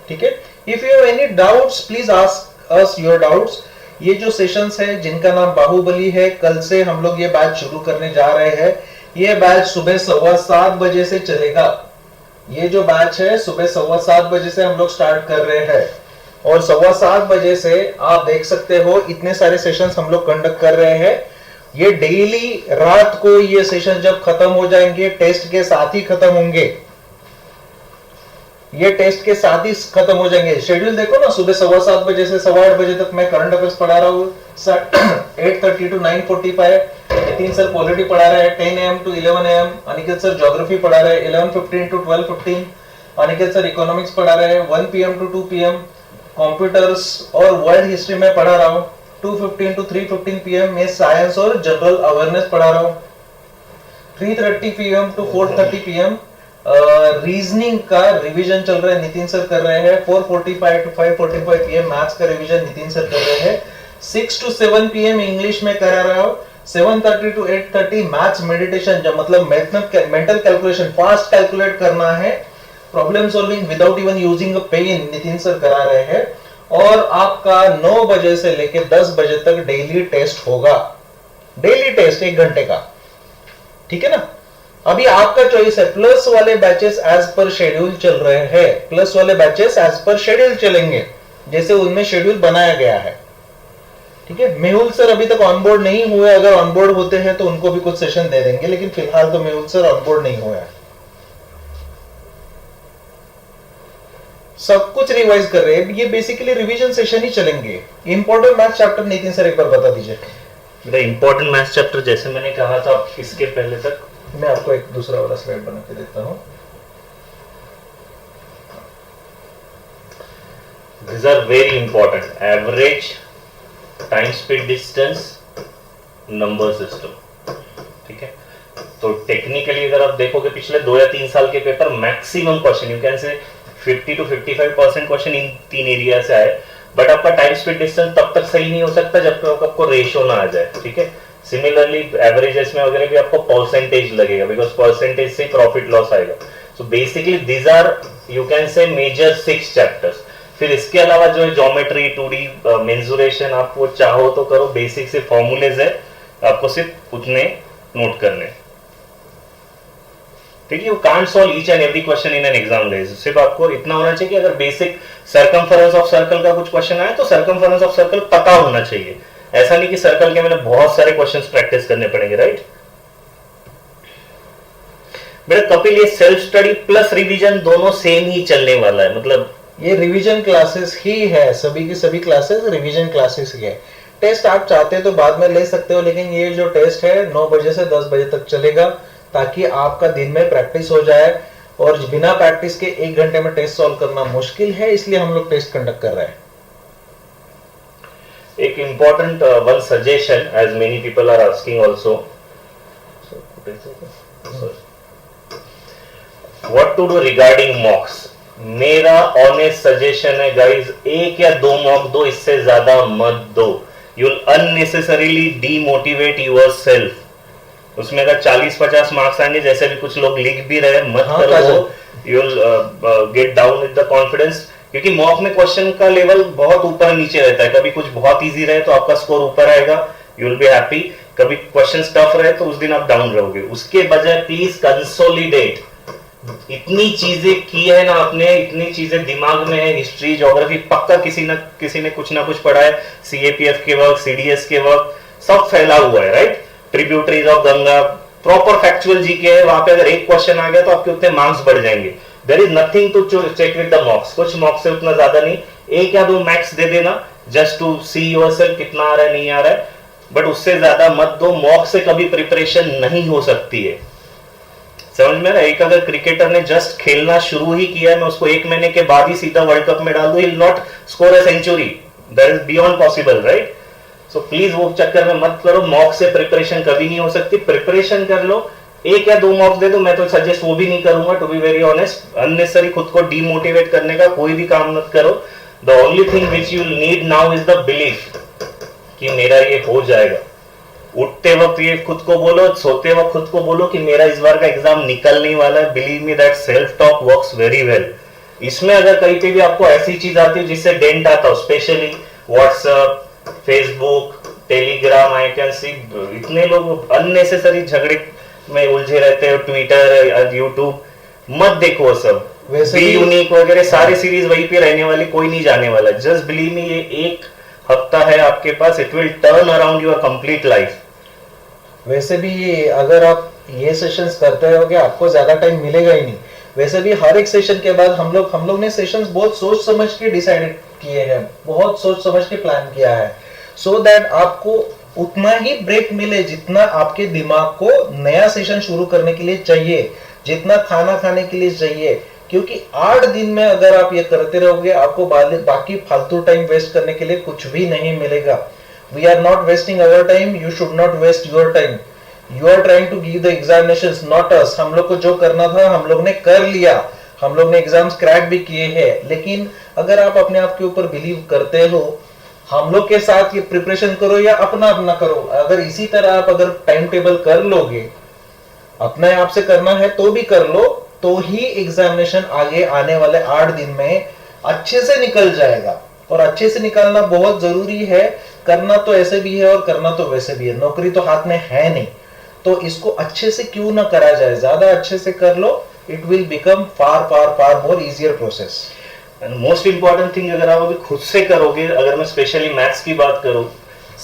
Speaker 1: ठीक है। If you have any doubts please ask us your doubts. ये जो सेशंस है जिनका नाम बाहुबली है, कल से हम लोग ये बैच शुरू करने जा रहे हैं। ये बैच सुबह 7:15 बजे से चलेगा। ये जो बैच है सुबह 7:15 बजे से हम लोग स्टार्ट कर रहे हैं, और 7:15 बजे से आप देख सकते हो इतने सारे सेशंस हम लोग कंडक्ट कर रहे हैं। ये डेली रात को ये सेशन जब खत्म हो जाएंगे, टेस्ट के साथ ही खत्म होंगे, ये टेस्ट के साथ ही खत्म हो जाएंगे। शेड्यूल देखो ना, सुबह 7:15 बजे से 8:15 बजे तक मैं करंट अफेयर्स पढ़ा रहा हूँ, 8:30 to 9:45 नितिन सर पॉलिटी पढ़ा रहे हैं, 10 AM to 11 AM Aniket sir geography पढ़ा रहे हैं, 11:15 to 12:15 अनिकेत सर इकोनॉमिक्स पढ़ा रहे हैं, 1 PM to 2 PM कंप्यूटर्स और वर्ल्ड हिस्ट्री में पढ़ा रहा हूँ, 2:15 to 3:15 PM में साइंस और जनरल अवेयरनेस पढ़ा रहा हूँ, 3:30 PM to 4:30 PM रीजनिंग का रिवीजन चल रहा है, नितिन सर कर रहे हैं, 4:45 to 5:45 PM मैथ्स का रिवीजन नितिन सर कर रहे हैं, 6 to 7 PM इंग्लिश में करा रहा हूँ, 7:30 to 8:30 मैथ्स मेडिटेशन, जो मतलब मेंटल कैलकुलेशन, फास्ट कैलकुलेट करना है, problem solving without even using a pen, Nitin sir करा रहे हैं। और आपका 9 बजे से लेकर 10 बजे तक डेली टेस्ट होगा, डेली टेस्ट 1 घंटे का, ठीक है ना। अभी आपका चॉइस है। प्लस वाले बैचेस एज पर शेड्यूल चल रहे हैं, प्लस वाले बैचेस एज पर शेड्यूल चलेंगे, जैसे उनमें शेड्यूल बनाया गया है, ठीक है। मेहुल सर अभी तक ऑनबोर्ड नहीं हुए, अगर ऑनबोर्ड होते हैं तो उनको भी कुछ सेशन दे देंगे, लेकिन फिलहाल तो मेहुल सर ऑनबोर्ड नहीं हुए हैं। सब कुछ रिवाइज कर रहे हैं, ये बेसिकली रिवीजन सेशन ही चलेंगे। Important maths chapter Nitin sir एक बार बता दीजिए।
Speaker 2: इंपॉर्टेंट मैथ्स चैप्टर जैसे मैंने कहा था इसके पहले तक,
Speaker 1: मैं आपको एक दूसरा वाला स्लाइड बना के देता हूं।
Speaker 2: These are very important. Average, time speed distance number system, ठीक है। तो टेक्निकली अगर आप देखोगे पिछले 2 या 3 साल के paper, maximum question you can से 50 to 55% क्वेश्चन इन 3 एरिया से आए। बट आपका टाइम स्पीड डिस्टेंस तब तक सही नहीं हो सकता जब तक आपको रेशियो ना आ जाए, ठीक है। सिमिलरली एवरेजेस में वगैरह भी आपको परसेंटेज लगेगा, बिकॉज परसेंटेज से प्रॉफिट लॉस आएगा। So basically these are you can say major 6 chapters. फिर इसके अलावा जो है ज्योमेट्री, 2D मेंसुरेशन, आप वो चाहो तो करो, बेसिक से फॉर्मूलेज है, आपको सिर्फ उतने नोट करने, ठीक है। You can't solve each and every question in an exam guys. सिर्फ आपको इतना होना चाहिए कि अगर बेसिक सर्कमफरेंस ऑफ सर्कल का कुछ क्वेश्चन आए तो सर्कमफरेंस ऑफ सर्कल पता होना चाहिए। ऐसा नहीं कि सर्कल के मैंने बहुत सारे क्वेश्चंस प्रैक्टिस करने पड़ेंगे, राइट। बेटा कपिल, ये सेल्फ स्टडी प्लस रिवीजन दोनों सेम ही चलने वाला है, मतलब
Speaker 1: ये रिवीजन क्लासेस ही है, सभी की सभी क्लासेस रिवीजन क्लासेस ही है। टेस्ट आप चाहते हो तो बाद में ले सकते हो, लेकिन ये जो टेस्ट है 9 बजे से 10 बजे तक चलेगा, ताकि आपका दिन में प्रैक्टिस हो जाए। और बिना प्रैक्टिस के 1 घंटे में टेस्ट सॉल्व करना मुश्किल है, इसलिए हम लोग टेस्ट कंडक्ट कर रहे हैं।
Speaker 2: एक important one suggestion, as many people are asking also, what to do regarding mocks। मेरा ऑनेस्ट सजेशन है गाइज, 1 या 2 मॉक दो, इससे ज्यादा मत दो। you'll unnecessarily demotivate yourself। उसमें अगर 40-50 मार्क्स आएंगे, जैसे भी कुछ लोग लिख भी रहे, मत करो, you'll get down with the confidence। क्योंकि मॉक में क्वेश्चन का लेवल बहुत ऊपर नीचे रहता है, कभी कुछ बहुत इजी रहे तो आपका स्कोर ऊपर आएगा, यू विल बी हैप्पी, कभी क्वेश्चन टफ रहे तो उस दिन आप डाउन रहोगे। उसके बजाय प्लीज कंसोलिडेट, इतनी चीजें की है ना आपने, इतनी चीजें दिमाग में है, हिस्ट्री, ज्योग्राफी पक्का किसी ने कुछ ना कुछ पढ़ा है, सीएपीएफ के वर्क, सीडीएस के वर्क, सब फैला हुआ है, right. Tributaries of Ganga, proper factual GK है, वहां पे अगर एक क्वेश्चन आ गया तो आपके उतने मार्क्स बढ़ जाएंगे। There is nothing to check with the mocks, कुछ मॉक्स से उतना ज्यादा नहीं, 1 या 2 मैक्स दे देना, जस्ट टू सी योरसेल्फ कितना आ रहा है नहीं आ रहा है, बट उससे ज्यादा मत दो। मॉक से कभी प्रिपरेशन नहीं हो सकती है, समझ में ना। एक अगर क्रिकेटर ने जस्ट खेलना शुरू ही किया है, मैं उसको 1 महीने के बाद ही सीधा वर्ल्ड कप में डाल दूं, he will not score a century, that is beyond possible, right. So please वो चक्कर में मत करो, मॉक से प्रिपरेशन कभी नहीं हो सकती। प्रिपरेशन कर लो, 1 या 2 मॉक्स दे दो, मैं तो सजेस्ट वो भी नहीं करूंगा, to be very honest. Unnecessary खुद को डीमोटिवेट करने का कोई भी काम मत करो। The only thing which you need now is the belief कि मेरा ये हो जाएगा। उठते वक्त ये खुद को बोलो, सोते वक्त खुद को बोलो कि मेरा इस बार का एग्जाम निकलने वाला है। Believe me that self talk works very well. इसमें अगर कहीं पे भी आपको ऐसी चीज आती है जिससे डेंट आता हो, specially WhatsApp, Facebook, Telegram, I can see इतने लोग अननेसेसरी झगड़े में उलझे रहते हैं, ट्विटर, यूट्यूब, मत देखो वो सब। बी यूनिक वगैरह सारे सीरीज वहीं पे रहने वाली, कोई नहीं जाने वाला। जस्ट बिलीव मी, ये 1 हफ्ता है आपके पास, it will turn around your complete life.
Speaker 1: वैसे भी अगर आप ये सेशंस करते रहोगे आपको ज्यादा टाइम मिलेगा ही नहीं। वैसे भी हर एक सेशन के बाद हम लोग ने सेशंस बहुत सोच समझ के डिसाइड किए हैं, बहुत सोच समझ के प्लान किया है, सो दैट आपको उतना ही ब्रेक मिले जितना आपके दिमाग को नया सेशन शुरू करने के लिए चाहिए, जितना खाना खाने के लिए चाहिए। क्योंकि 8 दिन में अगर आप ये करते रहोगे, आपको बाकी फालतू टाइम वेस्ट करने के लिए कुछ भी नहीं मिलेगा। We are not wasting our time, you should not waste your time. You are trying to give the examinations, not us. हम लोग को जो करना था हम लोग ने कर लिया, हम लोग ने एग्जाम्स क्रैक भी किए हैं। लेकिन अगर आप अपने आप के ऊपर बिलीव करते हो, हम लोग के साथ ये प्रिपरेशन करो या अपना करो, अगर इसी तरह आप अगर टाइम टेबल कर लोगे, अपने आप से करना है तो भी कर लो, तो ही एग्जामिनेशन आगे आने वाले 8 दिन में अच्छे से निकल जाएगा। और अच्छे से निकालना बहुत जरूरी है, करना तो ऐसे भी है और करना तो वैसे भी है, नौकरी तो हाथ में है नहीं, तो इसको अच्छे से क्यों ना करा जाए, ज्यादा अच्छे से कर लो, it will become far more easier process.
Speaker 2: And most important thing, अगर आप अभी खुद से करोगे, अगर मैं स्पेशली मैथ्स की बात करूं,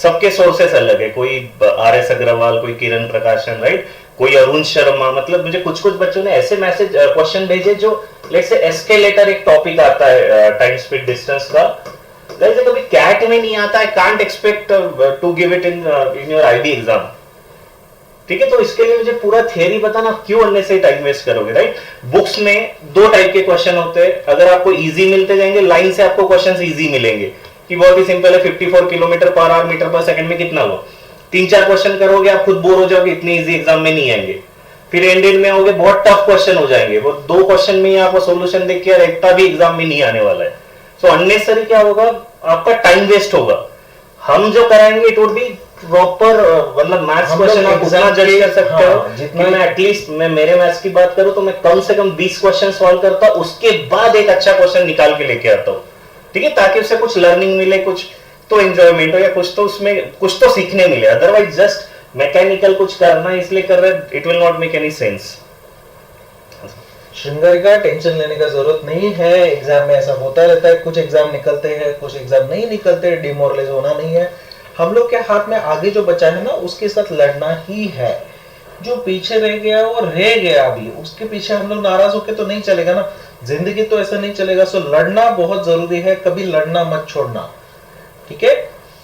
Speaker 2: सबके सोर्सेस अलग है, कोई RS अग्रवाल, कोई किरण प्रकाशन, राइट, कोई अरुण शर्मा। मतलब मुझे कुछ बच्चों ने ऐसे मैसेज क्वेश्चन भेजे जो लेट्स से एस्केलेटर एक टॉपिक आता है टाइम स्पीड डिस्टेंस का, जैसे कभी कैट में नहीं आता है, can't expect to give it in your IB exam, ठीक है। तो इसके लिए मुझे पूरा थियरी बताना, क्यों अन्य से टाइम वेस्ट करोगे, राइट। बुक्स में 2 टाइप के क्वेश्चन होते हैं, अगर आपको इजी मिलते जाएंगे, लाइन से आपको क्वेश्चंस इजी मिलेंगे, कि बहुत ही सिंपल है, 54 किलोमीटर पर आवर मीटर पर सेकंड में कितना हुआ। 3-4 क्वेश्चन करोगे आप खुद बोर हो जाओगे, इतने इजी एग्जाम में नहीं आएंगे। फिर एंडेड में होगे बहुत टफ क्वेश्चन हो जाएंगे, वो 2 क्वेश्चन में ही आपको सॉल्यूशन देख के यार इतना भी एग्जाम में नहीं आने वाला है। सो अननेसेसरी क्या होगा, आपका टाइम वेस्ट होगा। हम जो कराएंगे इट वुड बी प्रॉपर, मतलब मैथ्स क्वेश्चन आप उतना जज कर सकते हो जितना मैं एटलीस्ट मैं मेरे मैथ्स की बात करूं तो मैं कम से कम 20 क्वेश्चन सॉल्व करता हूं, उसके बाद एक अच्छा क्वेश्चन निकाल के लेके आता हूं, ठीक है, ताकि उससे कुछ लर्निंग मिले, कुछ तो एंजॉयमेंट हो या कुछ तो उसमें कुछ तो सीखने मिले। अदरवाइज जस्ट मैकेनिकल कुछ करना है इसलिए कर रहे, it will not make any sense.
Speaker 1: श्रृंगारिका टेंशन लेने का जरूरत नहीं है, एग्जाम में ऐसा होता रहता है, कुछ एग्जाम निकलते हैं कुछ एग्जाम नहीं निकलते, डिमोरलाइज होना नहीं है। हम लोग के हाथ में आगे जो बचा है ना उसके साथ लड़ना ही है, जो पीछे रह गया वो रह गया, अभी उसके पीछे हम लोग नाराज होके तो नहीं चलेगा ना, जिंदगी तो ऐसा नहीं चलेगा। सो लड़ना बहुत जरूरी है, कभी लड़ना मत छोड़ना, ठीक है।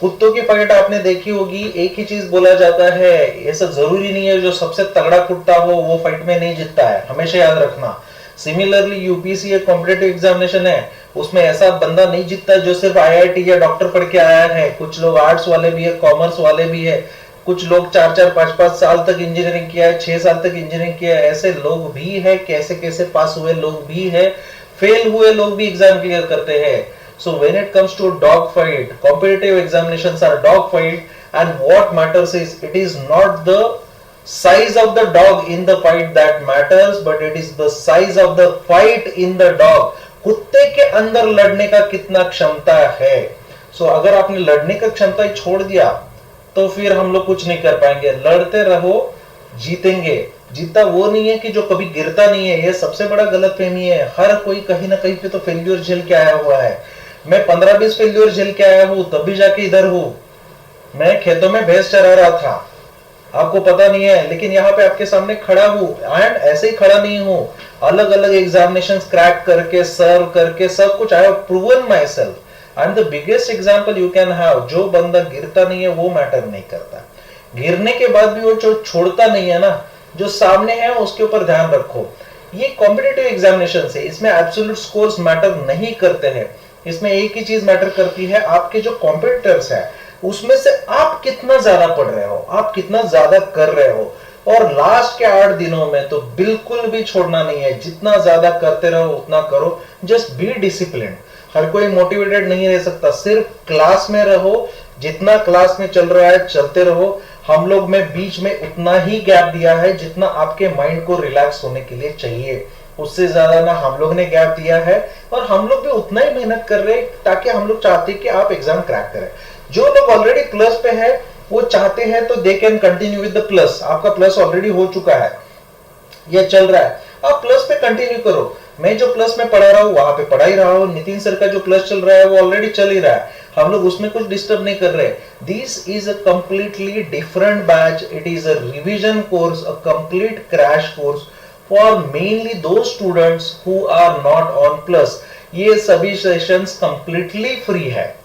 Speaker 1: कुत्तों की फाइट आपने देखी होगी, एक ही चीज बोला जाता है, ऐसा जरूरी नहीं है जो सबसे तगड़ा कुत्ता हो वो फाइट में नहीं जीतता है, हमेशा याद रखना। सिमिलरली यूपीएससी एक कॉम्पिटिटिव एग्जामिनेशन है, उसमें ऐसा बंदा नहीं जीतता जो सिर्फ आईआईटी या डॉक्टर पढ़ के आया है। कुछ लोग आर्ट्स वाले भी है, कॉमर्स वाले भी है, कुछ लोग 4-4, 5-5 साल तक इंजीनियरिंग किया है, 6 साल तक इंजीनियरिंग किया है, ऐसे लोग भी है, कैसे कैसे पास हुए लोग भी है, फेल हुए लोग भी एग्जाम क्लियर करते हैं। So when it comes to dog fight, competitive examinations are dog fight, and what matters is it is not the size of the dog in the fight that matters, but it is the size of the fight in the dog. कुत्ते के अंदर लड़ने का कितना क्षमता है। So अगर आपने लड़ने का क्षमता ही छोड़ दिया तो फिर हम लोग कुछ नहीं कर पाएंगे। लड़ते रहो, जीतेंगे। जीता वो नहीं है कि जो कभी गिरता नहीं है, ये सबसे बड़ा गलतफहमी है। हर कोई कहीं ना कहीं पे तो फेल्यूर झेल के आया हुआ है। मैं 15-20 फेल्यूर झेल के आया हूं, तब भी जाके इधर हूं। मैं खेतों में भैंस चरा रहा था, आपको पता नहीं है, लेकिन यहाँ पे आपके सामने खड़ा हूं। एंड ऐसे ही खड़ा नहीं हूं, अलग अलग एग्जामिनेशंस क्रैक करके, सर्व करके, सब कुछ I have proven my self. And the biggest example you can have, जो बंदा गिरता नहीं है वो मैटर नहीं करता, गिरने के बाद भी वो जो छोड़ता नहीं है ना, जो सामने है उसके ऊपर ध्यान रखो। ये कॉम्पिटिटिव एग्जामिनेशन है, इसमें एब्सोल्यूट स्कोर्स मैटर नहीं करते हैं। इसमें एक ही चीज मैटर करती है, आपके जो कॉम्पिटिटर्स है उसमें से आप कितना ज्यादा पढ़ रहे हो, आप कितना ज्यादा कर रहे हो। और लास्ट के 8 दिनों में तो बिल्कुल भी छोड़ना नहीं है, जितना ज्यादा करते रहो उतना करो। Just be discipline. हर कोई मोटिवेटेड नहीं रह सकता, सिर्फ क्लास में रहो, जितना क्लास में चल रहा है चलते रहो। हम लोग में बीच में उतना ही गैप दिया है जितना आपके माइंड को रिलैक्स होने के लिए चाहिए, उससे ज्यादा ना हम लोग ने गैप दिया है। और हम लोग भी उतना ही मेहनत कर रहे हैं, ताकि हम लोग चाहते हैं कि आप एग्जाम क्रैक करें। जो लोग ऑलरेडी प्लस पे है वो चाहते हैं तो they can continue with the plus. आपका प्लस ऑलरेडी हो चुका है या चल रहा है, आप प्लस पे कंटिन्यू करो। मैं जो प्लस में पढ़ा रहा हूँ वहां पे पढ़ा ही रहा हूँ, नितिन सर का जो प्लस चल रहा है वो ऑलरेडी चल ही रहा है, हम लोग उसमें कुछ डिस्टर्ब नहीं कर रहे। This is a completely different batch, it is a revision course, a complete crash course for mainly those students who are not on plus. ये सभी सेशंस कंप्लीटली फ्री है,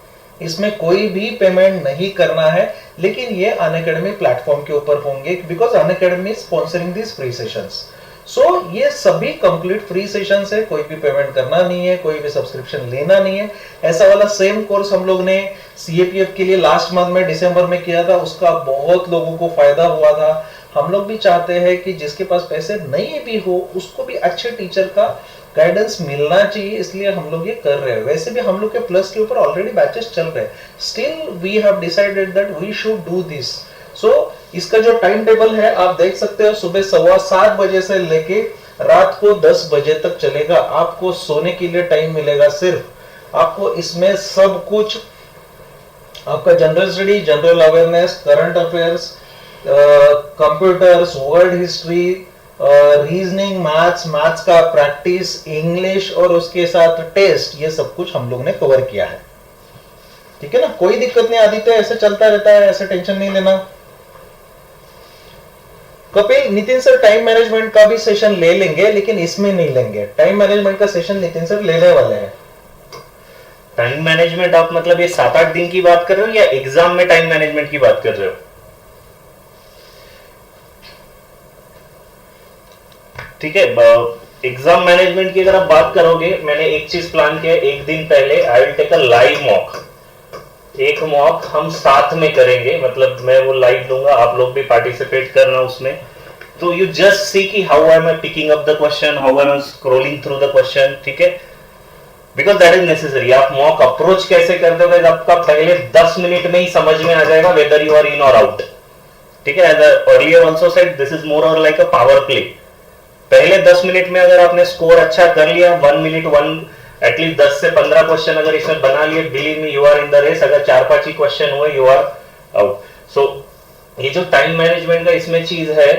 Speaker 1: इसमें कोई भी पेमेंट नहीं करना है, लेकिन ये अनअकैडमी प्लेटफॉर्म के ऊपर होंगे because Unacademy sponsoring this free sessions. So ये सभी कंप्लीट फ्री सेशंस है, कोई भी पेमेंट करना नहीं है, कोई भी सब्सक्रिप्शन लेना नहीं है। ऐसा वाला सेम कोर्स हम लोग ने सीएपीएफ के लिए लास्ट मंथ में दिसंबर में किया था, उसका बहुत लोगों को फायदा हुआ था। हम लोग भी चाहते हैं कि जिसके पास पैसे नहीं भी हो उसको भी अच्छे टीचर का गाइडेंस मिलना चाहिए, इसलिए हम लोग ये कर रहे हैं। वैसे भी हम लोग के प्लस के ऊपर ऑलरेडी बैचेस चल रहे हैं, still we have decided that we should do this. So इसका जो टाइम टेबल है आप देख सकते हो, सुबह 7:15 बजे से लेके रात को 10 बजे तक चलेगा। आपको सोने के लिए टाइम मिलेगा सिर्फ। आपको इसमें सब कुछ, आपका general study, general awareness, current affairs, computers, world history, reasoning, maths का प्रैक्टिस, इंग्लिश और उसके साथ टेस्ट, ये सब कुछ हम लोग ने कवर किया है। ठीक है ना, कोई दिक्कत नहीं। आदित्य ऐसे चलता रहता है, ऐसे टेंशन नहीं लेना। Kapil, Nitin sir time management का भी सेशन ले लेंगे, लेकिन इसमें नहीं लेंगे। टाइम मैनेजमेंट का सेशन नितिन सर लेने वाले हैं।
Speaker 2: टाइम मैनेजमेंट आप मतलब ये 7-8 दिन की बात कर रहे हो या एग्जाम में टाइम मैनेजमेंट की बात कर रहे हो? ठीक है, एग्जाम मैनेजमेंट की अगर आप बात करोगे, मैंने एक चीज प्लान किया है, एक दिन पहले I will take a live mock. एक मॉक हम साथ में करेंगे, मतलब मैं वो लाइव दूंगा, आप लोग भी पार्टिसिपेट करना उसमें। तो यू जस्ट सी कि how am I picking up the question, how am I scrolling through the question, ठीक है, बिकॉज दैट इज नेसेसरी। आप मॉक अप्रोच कैसे करते हो, आपका पहले 10 मिनट में ही समझ में आ जाएगा वेदर यू आर इन और आउट, ठीक है। As earlier also said, this is more or like a power play. पहले 10 मिनट में अगर आपने स्कोर अच्छा कर लिया, 1 मिनट 1 एटलीस्ट 10 से 15 क्वेश्चन अगर इसमें बना लिए, believe me you are in the race. अगर 4-5 ही क्वेश्चन हुए, यू आर आउट। सो ये जो टाइम मैनेजमेंट का इसमें चीज है,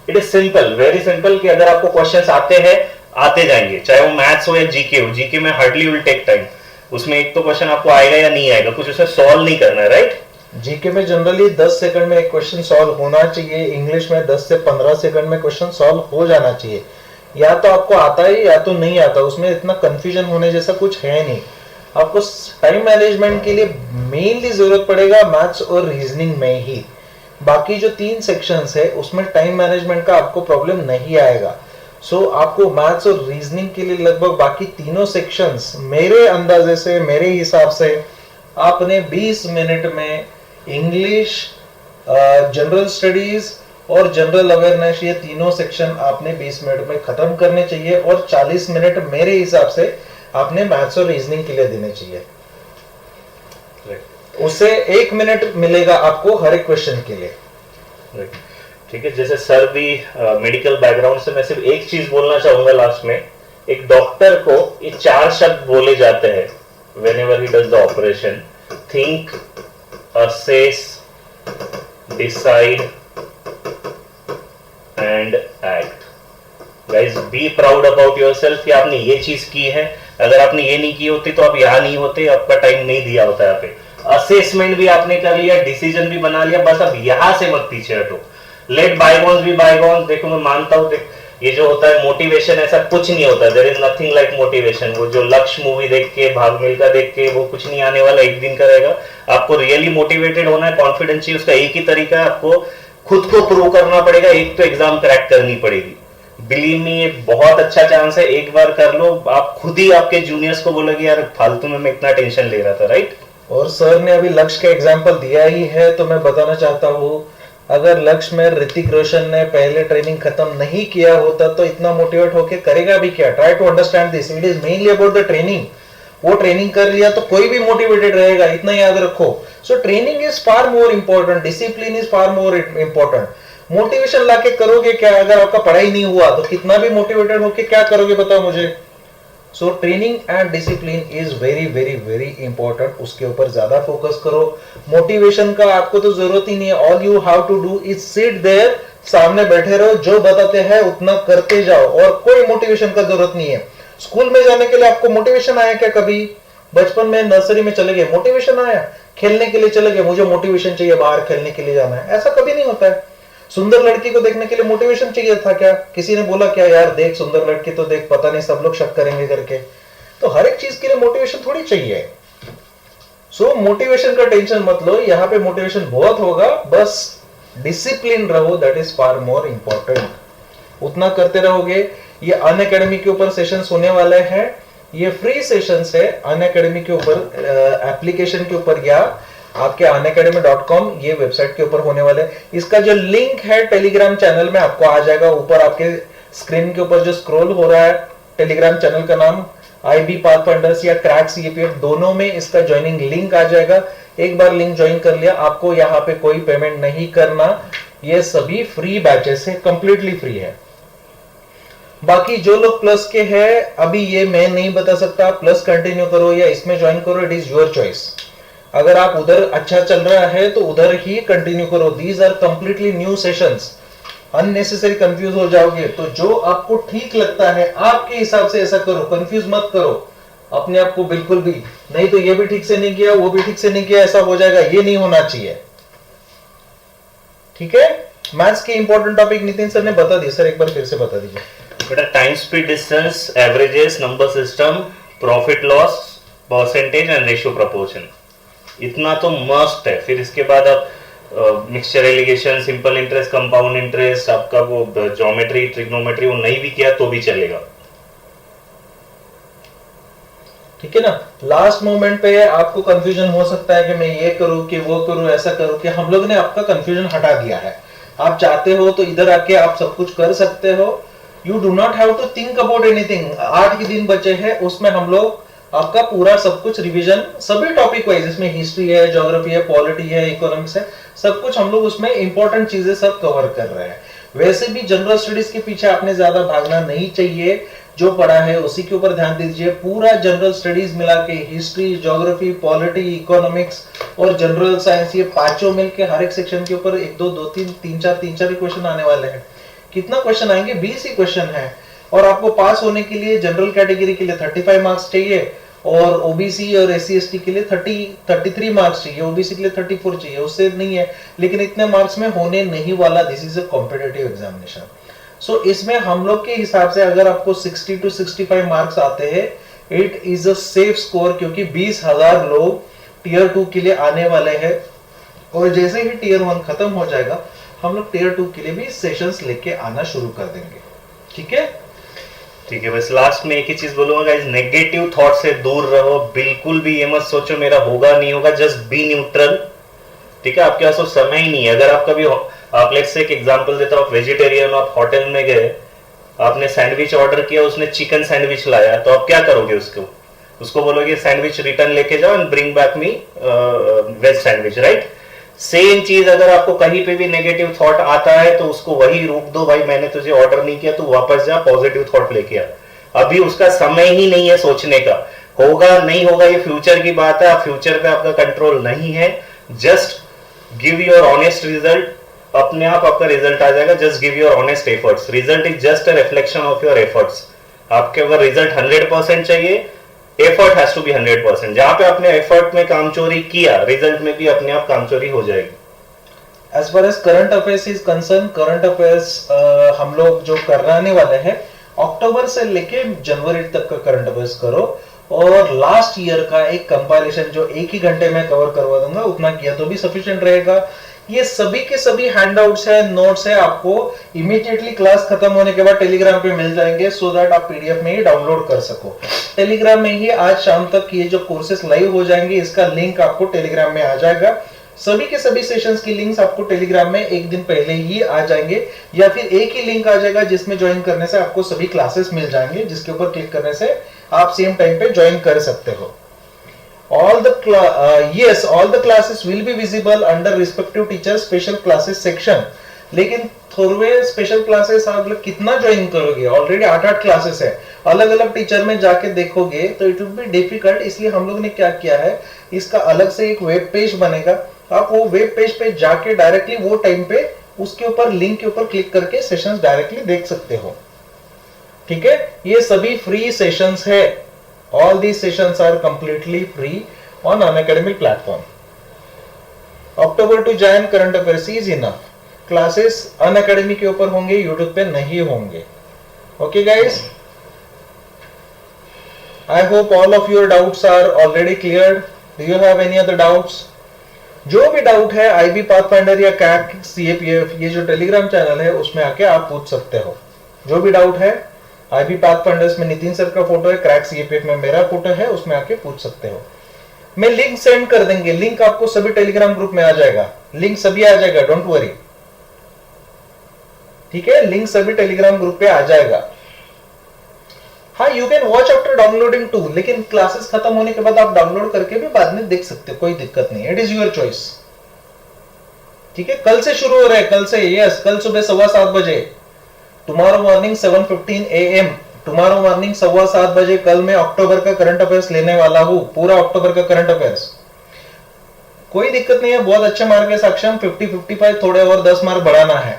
Speaker 2: it is simple, very simple, कि अगर आपको क्वेश्चंस आते जाएंगे, चाहे वो मैथ्स हो या जीके हो। जीके में हार्डली विल टेक टाइम, उसमें एक तो क्वेश्चन आपको आएगा या नहीं आएगा, कुछ उसमें सॉल्व नहीं करना है, राइट।
Speaker 1: जीके में जनरली 10 सेकंड में एक क्वेश्चन सॉल्व होना चाहिए, इंग्लिश में 10 से 15 सेकंड में क्वेश्चन सॉल्व हो जाना चाहिए। या तो आपको आता है या तो नहीं आता, उसमें इतना कंफ्यूजन होने जैसा कुछ है नहीं। आपको टाइम मैनेजमेंट के लिए मेनली जरूरत पड़ेगा मैथ्स और रीजनिंग में ही। बाकी जो 3 सेक्शंस है उसमें टाइम मैनेजमेंट का आपको प्रॉब्लम नहीं आएगा। सो आपको मैथ्स और रीजनिंग के लिए लगभग बाकी तीनों सेक्शंस मेरे अंदाजे से, मेरे हिसाब से आपने 20 मिनट में इंग्लिश, जनरल स्टडीज और जनरल अवेयरनेस, ये तीनों सेक्शन आपने 20 मिनट में खत्म करने चाहिए, और 40 मिनट मेरे हिसाब से आपने मैथ्स और रीजनिंग के लिए देने चाहिए। उससे 1 मिनट मिलेगा आपको हर एक क्वेश्चन के लिए।
Speaker 2: ठीक है, जैसे सर भी मेडिकल बैकग्राउंड से, मैं सिर्फ एक चीज बोलना चाहूंगा लास्ट में। एक डॉक्टर को ये 4 शब्द बोले जाते हैं whenever he does the operation: think, assess, decide and act. Guys, be proud about yourself कि आपने ये चीज की है। अगर आपने ये नहीं की होती तो आप यहाँ नहीं होते, आपका टाइम नहीं दिया होता यहाँ पे। असेसमेंट भी आपने कर लिया, डिसीजन भी बना लिया, बस अब यहाँ से मत पीछे हटो। Let bygones be bygones. देखो मैं मानता हूँ, ये जो होता है मोटिवेशन, ऐसा कुछ नहीं होता, there is nothing like motivation. वो जो लक्ष्य मूवी देख के, भाग मिल्खा देख के, वो कुछ नहीं आने वाला, एक दिन का रहेगा। आपको रियली मोटिवेटेड होना है, कॉन्फिडेंस चाहिए, उसका एक ही तरीका है, आपको खुद को प्रूव करना पड़ेगा। एक तो एग्जाम क्रैक करनी पड़ेगी, बिलीव मी, ये बहुत अच्छा चांस है, एक बार कर लो, आप खुद ही आपके जूनियर्स को बोलोगे यार फालतू में मैं इतना टेंशन ले रहा था, राइट।
Speaker 1: और सर ने अभी लक्ष्य का एग्जाम्पल दिया ही है, तो मैं बताना चाहता हूँ, अगर लक्ष्य में ऋतिक रोशन ने पहले ट्रेनिंग खत्म नहीं किया होता तो इतना मोटिवेट होके करेगा भी क्या। Try to understand this, it is mainly about the training. वो ट्रेनिंग कर लिया तो कोई भी मोटिवेटेड रहेगा, इतना याद रखो। So training is far more important, discipline is far more important. Motivation लाके करोगे क्या, अगर आपका पढ़ाई नहीं हुआ तो कितना भी मोटिवेटेड होके क्या करोगे बताओ मुझे। So training and discipline is very very very important, उसके ऊपर ज्यादा फोकस करो। मोटिवेशन का आपको तो जरूरत ही नहीं है, all you have to do is sit there, सामने बैठे रहो, जो बताते हैं उतना करते जाओ, और कोई मोटिवेशन का जरूरत नहीं है। स्कूल में जाने के लिए आपको मोटिवेशन आया क्या कभी? बचपन में नर्सरी में चले गए, मोटिवेशन आया? खेलने के लिए चले गए, मुझे मोटिवेशन चाहिए बाहर खेलने के लिए जाना है, ऐसा कभी नहीं होता है। सुंदर लड़की को देखने के लिए मोटिवेशन चाहिए था क्या? किसी ने बोला क्या यार देख सुंदर लड़की तो देख, पता नहीं सब लोग शक करेंगे करके? तो हर एक चीज के लिए मोटिवेशन थोड़ी चाहिए। सो मोटिवेशन का टेंशन मत लो, यहाँ पे मोटिवेशन बहुत होगा, बस डिसिप्लिन रहो, that is far more important. उतना करते रहोगे। ये अनअकैडमी के ऊपर सेशंस होने वाले हैं, ये फ्री सेशंस है अनअकैडमी के ऊपर, एप्लीकेशन के ऊपर या आपके unacademy.com ये वेबसाइट के ऊपर होने वाले। इसका जो लिंक है टेलीग्राम चैनल में आपको आ जाएगा, ऊपर आपके स्क्रीन के ऊपर जो स्क्रॉल हो रहा है, टेलीग्राम चैनल का नाम IB पाथफाइंडर्स या क्रैक CAPF, दोनों में इसका ज्वाइनिंग लिंक आ जाएगा। एक बार लिंक ज्वाइन कर लिया, आपको यहाँ पे कोई पेमेंट नहीं करना, ये सभी फ्री बैचेस है, कंप्लीटली फ्री है। बाकी जो लोग प्लस के हैं, अभी ये मैं नहीं बता सकता, प्लस कंटिन्यू करो या इसमें ज्वाइन करो, इट इज योर चॉइस। अगर आप उधर अच्छा चल रहा है तो उधर ही कंटिन्यू करो। These are completely new sessions, unnecessary confuse हो जाओगे। तो जो आपको ठीक लगता है आपके हिसाब से ऐसा करो, कंफ्यूज मत करो अपने आप को बिल्कुल भी। नहीं तो ये भी ठीक से नहीं किया, वो भी ठीक से नहीं किया, ऐसा हो जाएगा, ये नहीं होना चाहिए। ठीक है, मैथ्स के इंपॉर्टेंट टॉपिक नितिन सर ने बता दिए, सर एक बार फिर से बता दीजिए।
Speaker 2: बेटा time, speed, distance, averages, number system, profit loss, percentage and ratio proportion, इतना तो मस्ट है। फिर इसके बाद आप mixture allegation, simple interest, compound interest, आपका वो ज्योमेट्री, ट्रिग्नोमेट्री वो नहीं भी किया तो भी चलेगा।
Speaker 1: ठीक है ना। लास्ट मोमेंट पे आपको कंफ्यूजन हो सकता है कि मैं ये करूं कि वो करूं, ऐसा करूं, कि हम लोग ने आपका कंफ्यूजन हटा दिया है। आप चाहते हो तो इधर आके आप सब कुछ कर सकते हो। You do not have to think about anything. 8 के दिन बचे हैं, उसमें हम लोग आपका पूरा सब कुछ रिवीजन सभी टॉपिक वाइज, इसमें हिस्ट्री है, ज्योग्राफी है, पॉलिटी है, इकोनॉमिक्स है, सब कुछ हम लोग उसमें इंपॉर्टेंट चीजें सब कवर कर रहे हैं। वैसे भी जनरल स्टडीज के पीछे आपने ज्यादा भागना नहीं चाहिए, जो पढ़ा है उसी के ऊपर ध्यान दीजिए। पूरा जनरल स्टडीज मिला के हिस्ट्री, ज्योग्राफी, पॉलिटी, इकोनॉमिक्स और जनरल साइंस, ये पांचों मिलके हर एक सेक्शन के ऊपर 1 2 2 3 3 4 3 4 क्वेश्चन आने वाले हैं। कितना क्वेश्चन आएंगे? 20 ही क्वेश्चन है। और आपको पास होने के लिए जनरल कैटेगरी के लिए 35 मार्क्स चाहिए, और ओबीसी और एससी एसटी के लिए 33 मार्क्स चाहिए, ओबीसी के लिए 34 चाहिए, उससे नहीं है। लेकिन इतने मार्क्स में होने नहीं वाला, this is a competitive examination. So इसमें हम लोग के हिसाब से अगर आपको 60 to 65 मार्क्स आते हैं, it is a safe score, क्योंकि 20,000 लोग टीयर 2 के लिए आने वाले हैं। और जैसे ही टीयर 1 खत्म हो जाएगा, हम लोग टीयर 2 के लिए भी सेशंस लेके आना शुरू कर देंगे। ठीक है,
Speaker 3: ठीक है। बस लास्ट में एक ही चीज बोलूंगा गाइस, नेगेटिव थॉट से दूर रहो। बिल्कुल भी ये मत सोचो मेरा होगा नहीं होगा, जस्ट बी न्यूट्रल। ठीक है, आपके पास तो समय ही नहीं है। अगर आप कभी, आप लेट्स से एक एग्जांपल देता हूं, आप वेजिटेरियन हो, आप होटल में गए, आपने सैंडविच ऑर्डर किया, उसने चिकन सैंडविच लाया, तो आप क्या करोगे? उसको बोलोगे सैंडविच रिटर्न लेके जाओ and bring back me veg sandwich, right? Same चीज अगर आपको कहीं पे भी नेगेटिव थॉट आता है तो उसको वही रोक दो, भाई मैंने तुझे ऑर्डर नहीं किया, तू वापस जा, पॉजिटिव थॉट लेके आ। अभी उसका समय ही नहीं है सोचने का, होगा नहीं होगा ये फ्यूचर की बात है, फ्यूचर पे आपका कंट्रोल नहीं है। Just give your honest result, अपने आप आपका रिजल्ट आ जाएगा। Just give your honest efforts, result is just a reflection of your efforts. आपके अगर रिजल्ट 100% चाहिए, एफर्ट हैज टू बी 100%। जहां पे आपने एफर्ट में कामचोरी किया, रिजल्ट में भी अपने आप कामचोरी हो जाएगी।
Speaker 1: As far as current affairs is concern, current affairs हम लोग जो कराने वाले हैं, अक्टूबर से लेके जनवरी तक का करंट अफेयर्स करो, और लास्ट ईयर का एक कंपाइलेशन जो 1 ही घंटे में कवर करवा दूंगा, उतना किया तो भी सफिशिएंट रहेगा। ये सभी के सभी हैंडआउट्स है, नोट्स है, आपको इमीडिएटली क्लास खत्म होने के बाद टेलीग्राम पे मिल जाएंगे, सो दैट आप पीडीएफ में ही डाउनलोड कर सको। टेलीग्राम में ही आज शाम तक ये जो कोर्सेस लाइव हो जाएंगे, इसका लिंक आपको टेलीग्राम में आ जाएगा। सभी के सभी सेशंस की लिंक्स आपको टेलीग्राम में एक दिन पहले ही आ जाएंगे, या फिर एक ही लिंक आ जाएगा जिसमें ज्वाइन करने से आपको सभी क्लासेस मिल जाएंगे, जिसके ऊपर क्लिक करने से आप सेम टाइम पे ज्वाइन कर सकते हो। all the classes will be visible under respective teacher special classes section। लेकिन थोड़े स्पेशल क्लासेस आप लोग कितना ज्वाइन करोगे? ऑलरेडी 8 क्लासेस है, अलग अलग टीचर में जाके देखोगे तो इट विल बी डिफिकल्ट। इसलिए हम लोग ने क्या किया है, इसका अलग से एक वेब पेज बनेगा, आप वो वेब पेज पे जाके डायरेक्टली वो टाइम पे उसके ऊपर लिंक के ऊपर क्लिक करके सेशंस डायरेक्टली देख सकते हो। ठीक है, ये सभी फ्री सेशंस है। All these sessions are completely free on Unacademy platform. October to Jan current affairs is enough. Classes Unacademy के ऊपर होंगे, YouTube पे नहीं होंगे। Okay guys? I hope all of your doubts are already cleared. Do you have any other doubts? जो भी doubt है IB Pathfinder या CAC CAPF, ये जो टेलीग्राम चैनल है उसमें आके आप पूछ सकते हो। जो भी डाउट है, IB पाथफाइंडर्स में नितिन सर का फोटो है, क्रैक सीएपीएफ में मेरा फोटो है, उसमें आके पूछ सकते हो। मैं लिंक सेंड कर देंगे, लिंक आपको सभी टेलीग्राम ग्रुप में आ जाएगा, लिंक सभी आ जाएगा, डोंट वरी। ठीक है, लिंक सभी टेलीग्राम ग्रुप पे आ जाएगा। हाँ, you can watch after downloading too, लेकिन क्लासेस खत्म होने के बाद आप डाउनलोड करके भी बाद में देख सकते हो, कोई दिक्कत नहीं, इट इज योर चॉइस। ठीक है, कल से शुरू हो रहा है, कल से, यस, कल सुबह 7:15 बजे, tomorrow morning 7:15 AM, tomorrow morning 7:15 बजे कल मैं अक्टूबर का करंट अफेयर्स लेने वाला हूं, पूरा अक्टूबर का करंट अफेयर्स। कोई दिक्कत नहीं है, बहुत अच्छे मार्क है सक्षम, 50-55, थोड़े और 10 मार्क बढ़ाना है।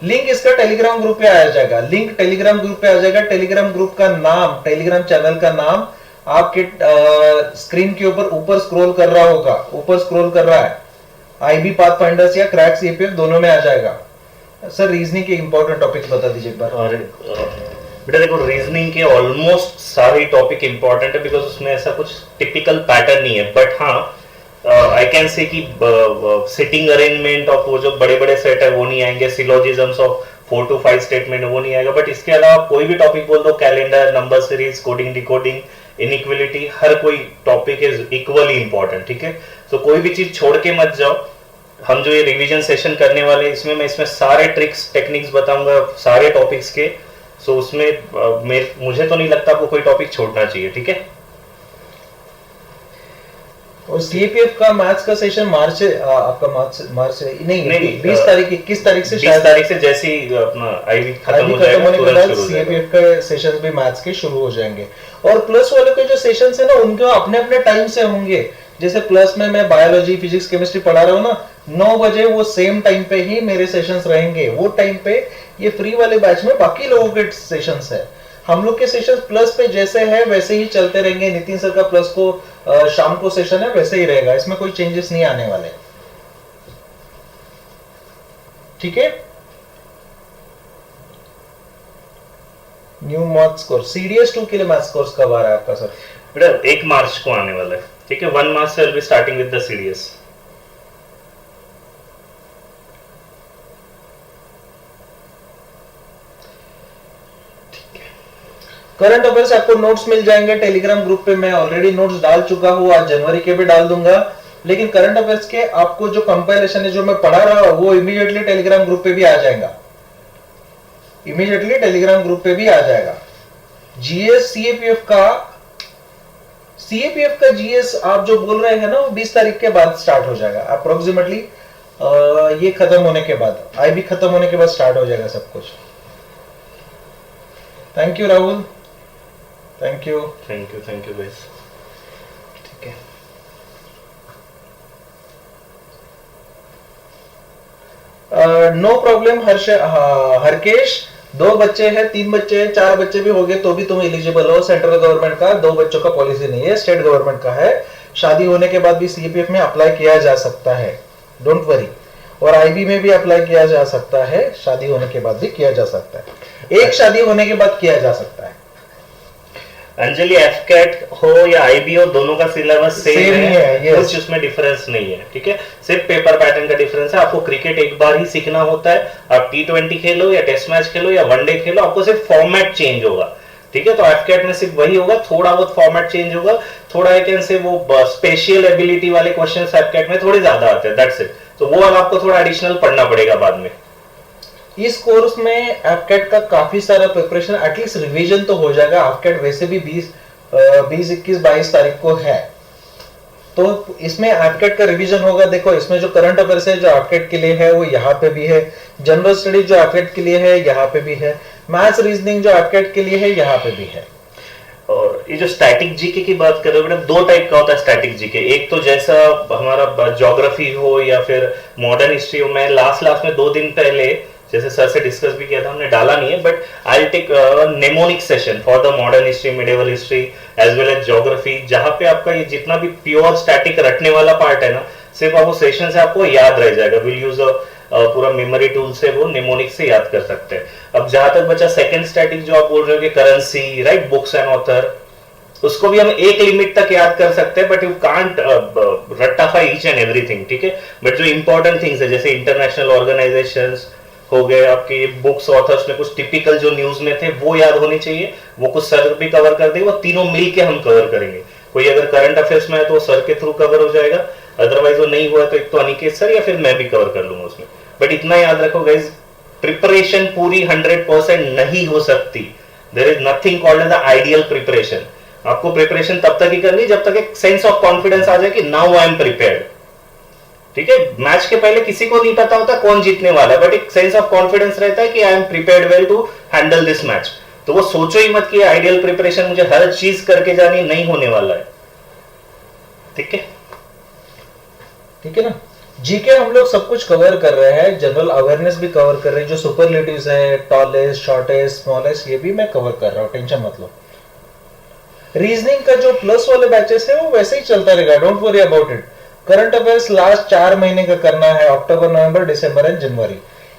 Speaker 1: लिंक इसका टेलीग्राम ग्रुप पे आ जाएगा, लिंक टेलीग्राम ग्रुप पे आ जाएगा। टेलीग्राम ग्रुप का नाम, टेलीग्राम चैनल का नाम आपके स्क्रीन के ऊपर स्क्रॉल कर रहा होगा, ऊपर स्क्रॉल कर रहा है, IB पाथफाइंडर्स या क्रैक सीएपीएफ दोनों में आ जाएगा। सर रीजनिंग के इंपॉर्टेंट टॉपिक बता दीजिए एक बार।
Speaker 3: और बेटा देखो, रीजनिंग के ऑलमोस्ट सारे टॉपिक इंपॉर्टेंट है, बिकॉज उसमें ऐसा कुछ टिपिकल पैटर्न नहीं है। बट हाँ, आई कैन से कि सिटिंग अरेंजमेंट ऑफ वो जो बड़े बड़े सेट है वो नहीं आएंगे, सिलोजिज्म्स ऑफ 4 to 5 स्टेटमेंट वो नहीं आएगा। बट इसके अलावा कोई भी टॉपिक बोल दो, calendar, number series, coding decoding, inequality, हर कोई टॉपिक इज इक्वली इंपॉर्टेंट, ठीक है। तो कोई भी चीज छोड़ के मत जाओ। हम जो ये रिवीजन सेशन करने वाले हैं इसमें मैं इसमें सारे ट्रिक्स टेक्निक्स बताऊंगा सारे टॉपिक्स के। सो उसमें मुझे तो नहीं लगता आपको कोई टॉपिक छोड़ना चाहिए, ठीक है।
Speaker 1: और सीएपीएफ का मैथ्स का सेशन मार्च से आपका मार्च से नहीं 20 तारीख 21 तारीख से
Speaker 3: 20 तारीख से जैसे ही अपना आईवी खत्म हो जाएगा
Speaker 1: होने के
Speaker 3: तुरंत
Speaker 1: बाद
Speaker 3: शुरू हो जाएगा।
Speaker 1: सीएपीएफ के सेशंस भी मैथ्स के शुरू हो जाएंगे। और प्लस वाले के जो सेशंस है ना उनके अपने अपने टाइम से होंगे। जैसे प्लस में मैं बायोलॉजी फिजिक्स केमिस्ट्री पढ़ा रहा हूँ ना, 9 बजे वो सेम टाइम पे ही मेरे सेशंस रहेंगे। वो टाइम पे ये फ्री वाले बैच में बाकी लोगों के सेशंस है। हम लोग के सेशन प्लस पे जैसे है वैसे ही चलते रहेंगे। नितिन सर का प्लस को शाम को सेशन है वैसे ही रहेगा, इसमें कोई चेंजेस नहीं आने वाले, ठीक है। न्यू मैथ्स कोर्स सीडीएस 2 के लिए मैथ्स कोर्स कब आ रहा है आपका सर?
Speaker 3: बेटा 1 मार्च को आने वाला है, ठीक है। 1 मार्च से will be starting with the CDS.
Speaker 1: Current affairs आपको नोट्स मिल जाएंगे टेलीग्राम ग्रुप पे। मैं ऑलरेडी नोट्स डाल चुका हूँ, आज जनवरी के भी डाल दूंगा। लेकिन करंट अफेयर्स के आपको जो कंपाइलेशन है जो मैं पढ़ा रहा हूँ वो इमीडिएटली टेलीग्राम ग्रुप पे भी आ जाएगा, इमीडिएटली टेलीग्राम ग्रुप पे भी आ जाएगा। जीएस सीएपीएफ का जीएस आप जो बोल रहे हैं ना वो 20 तारीख के बाद स्टार्ट हो जाएगा अप्रोक्सीमेटली। ये खत्म होने के बाद, आईबी खत्म होने के बाद स्टार्ट हो जाएगा सब कुछ। Thank you Rahul, thank you
Speaker 3: guys, ठीक है।
Speaker 1: No problem Harkesh. 2 बच्चे हैं, 3 बच्चे हैं, 4 बच्चे भी हो गए तो भी तुम एलिजिबल हो। सेंट्रल गवर्नमेंट का 2 बच्चों का पॉलिसी नहीं है, स्टेट गवर्नमेंट का है। शादी होने के बाद भी सीपीएफ में अप्लाई किया जा सकता है, डोंट वरी। और आईबी में भी अप्लाई किया जा सकता है, शादी होने के बाद भी किया जा सकता है। एक शादी होने के बाद किया जा सकता है।
Speaker 3: अंजलि एफकेट हो या आईबी हो, दोनों का सिलेबस सेम है,
Speaker 1: yes.
Speaker 3: कुछ उसमें डिफरेंस नहीं है, ठीक है। सिर्फ पेपर पैटर्न का डिफरेंस है। आपको क्रिकेट एक बार ही सीखना होता है। आप T20 खेलो या टेस्ट मैच खेलो या वनडे खेलो, आपको सिर्फ फॉर्मेट चेंज होगा, ठीक है। तो एफकेट में सिर्फ वही होगा, थोड़ा बहुत फॉर्मेट चेंज होगा, थोड़ा आई कैन से वो स्पेशल एबिलिटी वाले क्वेश्चंस एफकेट में थोड़े ज्यादा आते हैं, दैट्स इट। तो वो अब आपको थोड़ा एडिशनल पढ़ना पड़ेगा बाद में।
Speaker 1: इस कोर्स में एफकेट का काफी सारा प्रिपरेशन, एटलीस्ट रिवीजन तो हो जाएगा। एफकेट वैसे भी 20, 21, 22 तारीख को है, तो इसमें एफकेट का रिवीजन होगा। देखो इसमें जो करंट अफेयर्स है जो एफकेट के लिए है वो यहाँ पे भी है, जनरल स्टडी जो एफकेट के लिए है यहाँ पे भी है, मैथ्स रीजनिंग जो एफकेट के लिए है यहाँ पे भी है।
Speaker 3: और ये जो स्टैटिक जीके की बात कर रहे हो बेटा, 2 टाइप का होता है स्टैटिक जीके। एक तो जैसा हमारा ज्योग्राफी हो या फिर मॉडर्न हिस्ट्री हो। मैं लास्ट में 2 दिन पहले जैसे सर से डिस्कस भी किया था, हमने डाला नहीं है, but I take mnemonic session for the modern history, medieval history as well as geography, जहां पे आपका ये जितना भी प्योर स्टैटिक रटने वाला पार्ट है ना, सिर्फ आप वो सेशन से आपको याद रह जाएगा। विल यूज पूरा मेमोरी टूल से वो नेमोनिक से याद कर सकते हैं। अब जहां तक बचा सेकंड स्टैटिक जो आप बोल रहे हो कि currency, right, books and author, उसको भी हम एक लिमिट तक याद कर सकते हैं, बट यू कांट रट्टाफाई ईच एंड एवरीथिंग, ठीक है। बट जो इंपॉर्टेंट थिंग्स है जैसे इंटरनेशनल ऑर्गेनाइजेशंस हो गए, आपके बुक्स ऑथर्स में कुछ टिपिकल जो न्यूज में थे वो याद होने चाहिए। वो कुछ सर भी कवर कर देंगे, वो तीनों मिलके हम कवर करेंगे। कोई अगर करंट अफेयर्स में है तो सर के थ्रू कवर हो जाएगा, अदरवाइज वो नहीं हुआ तो एक तो अनिकेत सर या फिर मैं भी कवर कर लूंगा उसमें। बट इतना याद रखो गाइज, प्रिपरेशन पूरी 100% नहीं हो सकती। There is nothing called as the ideal preparation. आपको प्रिपरेशन तब तक ही करनी जब तक एक सेंस ऑफ कॉन्फिडेंस आ जाए कि नाउ आई एम प्रिपेयर्ड, ठीक है। मैच के पहले किसी को नहीं पता होता कौन जीतने वाला है, बट एक सेंस ऑफ कॉन्फिडेंस रहता है कि I am prepared well to handle this match. तो वो सोचो ही मत कि आइडियल प्रिपरेशन मुझे हर चीज करके जानी, नहीं होने वाला है, ठीक है।
Speaker 1: ठीक है ना। जीके हम लोग सब कुछ कवर कर रहे हैं, जनरल अवेयरनेस भी कवर कर रहे हैं, जो सुपरलेटिव्स है, टॉलेस्ट, शॉर्टेस्ट, स्मॉलेस्ट, ये भी मैं कवर कर रहा हूँ, टेंशन मत लो। रीजनिंग का जो प्लस वाले बैचेस है वो वैसे ही चलता रहेगा, don't worry about it. Current affairs last 4 महीने का करना है, अक्टूबर, नवंबर, दिसंबर एंड जनवरी।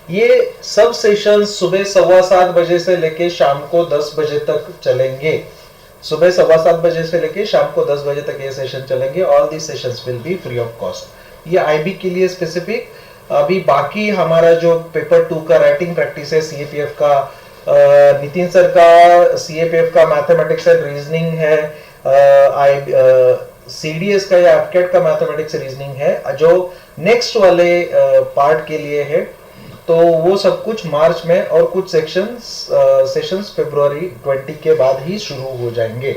Speaker 1: ये सब सेशन सुबह 7:15 बजे से लेके शाम को 10 बजे तक चलेंगे। सुबह 7:15 बजे से लेके शाम को 10 बजे तक ये सेशन चलेंगे। All the sessions will be free of cost. ये आईबी के लिए स्पेसिफिक। अभी बाकी हमारा जो पेपर 2 का राइटिंग प्रैक्टिस है, सीएपीएफ का नितिन सर का सीएपीएफ का मैथमेटिक्स एंड रीजनिंग है, CDS का या एफकेट का मैथमेटिक्स रीजनिंग है जो नेक्स्ट वाले पार्ट के लिए है, तो वो सब कुछ मार्च में और कुछ सेशंस फरवरी 20 के बाद ही शुरू हो जाएंगे।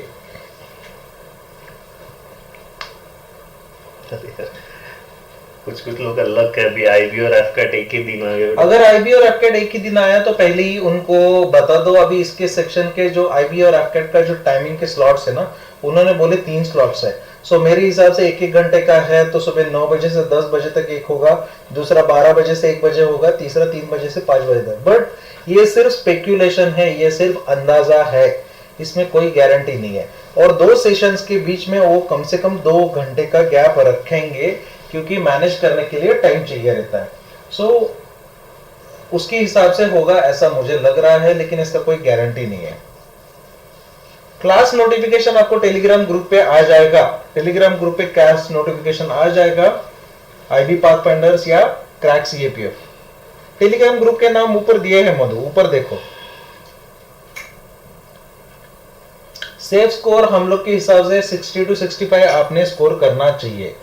Speaker 3: कुछ लोग अलग कर दिया, आईबी और एफकेट एक ही दिन आ गए।
Speaker 1: अगर आईबी और एफकेट एक ही दिन आया तो पहले ही उनको बता दो। अभी इसके सेक्शन के जो आईबी और एफकेट का जो टाइमिंग के स्लॉट्स है ना, उन्होंने बोले 3 स्लॉट्स है। सो मेरे हिसाब से 1-1 घंटे का है, तो सुबह 9 बजे से 10 बजे तक एक होगा, दूसरा 12 बजे से 1 बजे होगा, तीसरा 3 बजे से 5 बजे तक। बट ये सिर्फ स्पेक्यूलेशन है, ये सिर्फ अंदाजा है, इसमें कोई गारंटी नहीं है। और 2 सेशंस के बीच में वो कम से कम 2 घंटे का गैप रखेंगे, क्योंकि मैनेज करने के लिए टाइम चाहिए रहता है। सो उसके हिसाब से होगा ऐसा मुझे लग रहा है, लेकिन इसका कोई गारंटी नहीं है। क्लास नोटिफिकेशन आपको टेलीग्राम ग्रुप पे आ जाएगा, टेलीग्राम ग्रुप पे क्लास नोटिफिकेशन आ जाएगा, आईबी पाथफाइंडर्स या क्रैक सीएपीएफ। टेलीग्राम ग्रुप के नाम ऊपर दिए हैं मधु, ऊपर देखो। सेफ स्कोर हम लोग के हिसाब से 60 to 65 आपने स्कोर करना चाहिए।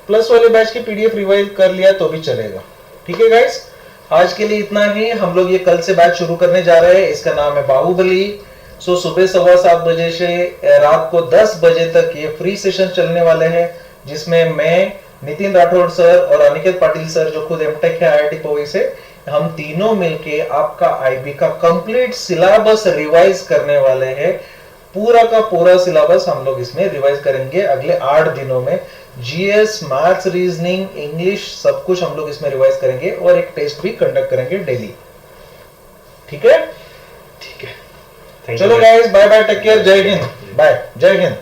Speaker 1: प्लस वाले बैच की पीडीएफ रिवाइज कर लिया तो भी चलेगा। ठीक है गाइस, आज के लिए इतना ही। हम लोग ये कल से बैच शुरू करने जा रहे हैं, इसका नाम है बाहुबली। सो सुबह 7:15 बजे से रात को 10 बजे तक ये फ्री सेशन चलने वाले हैं, जिसमें मैं, नितिन राठौड़ सर और अनिकेत पाटिल सर जो खुद एमटेक है IIT पवई से, हम तीनों मिलके आपका आईबी का कंप्लीट सिलेबस रिवाइज करने वाले हैं। पूरा का पूरा सिलेबस हम लोग इसमें रिवाइज करेंगे अगले 8 दिनों में। जीएस, मैथ्स, रीजनिंग, इंग्लिश सब कुछ हम लोग इसमें रिवाइज करेंगे और एक टेस्ट भी कंडक्ट करेंगे डेली। ठीक है,
Speaker 3: ठीक है।
Speaker 1: चलो guys, bye bye, take care, जय हिंद, बाय, जय हिंद।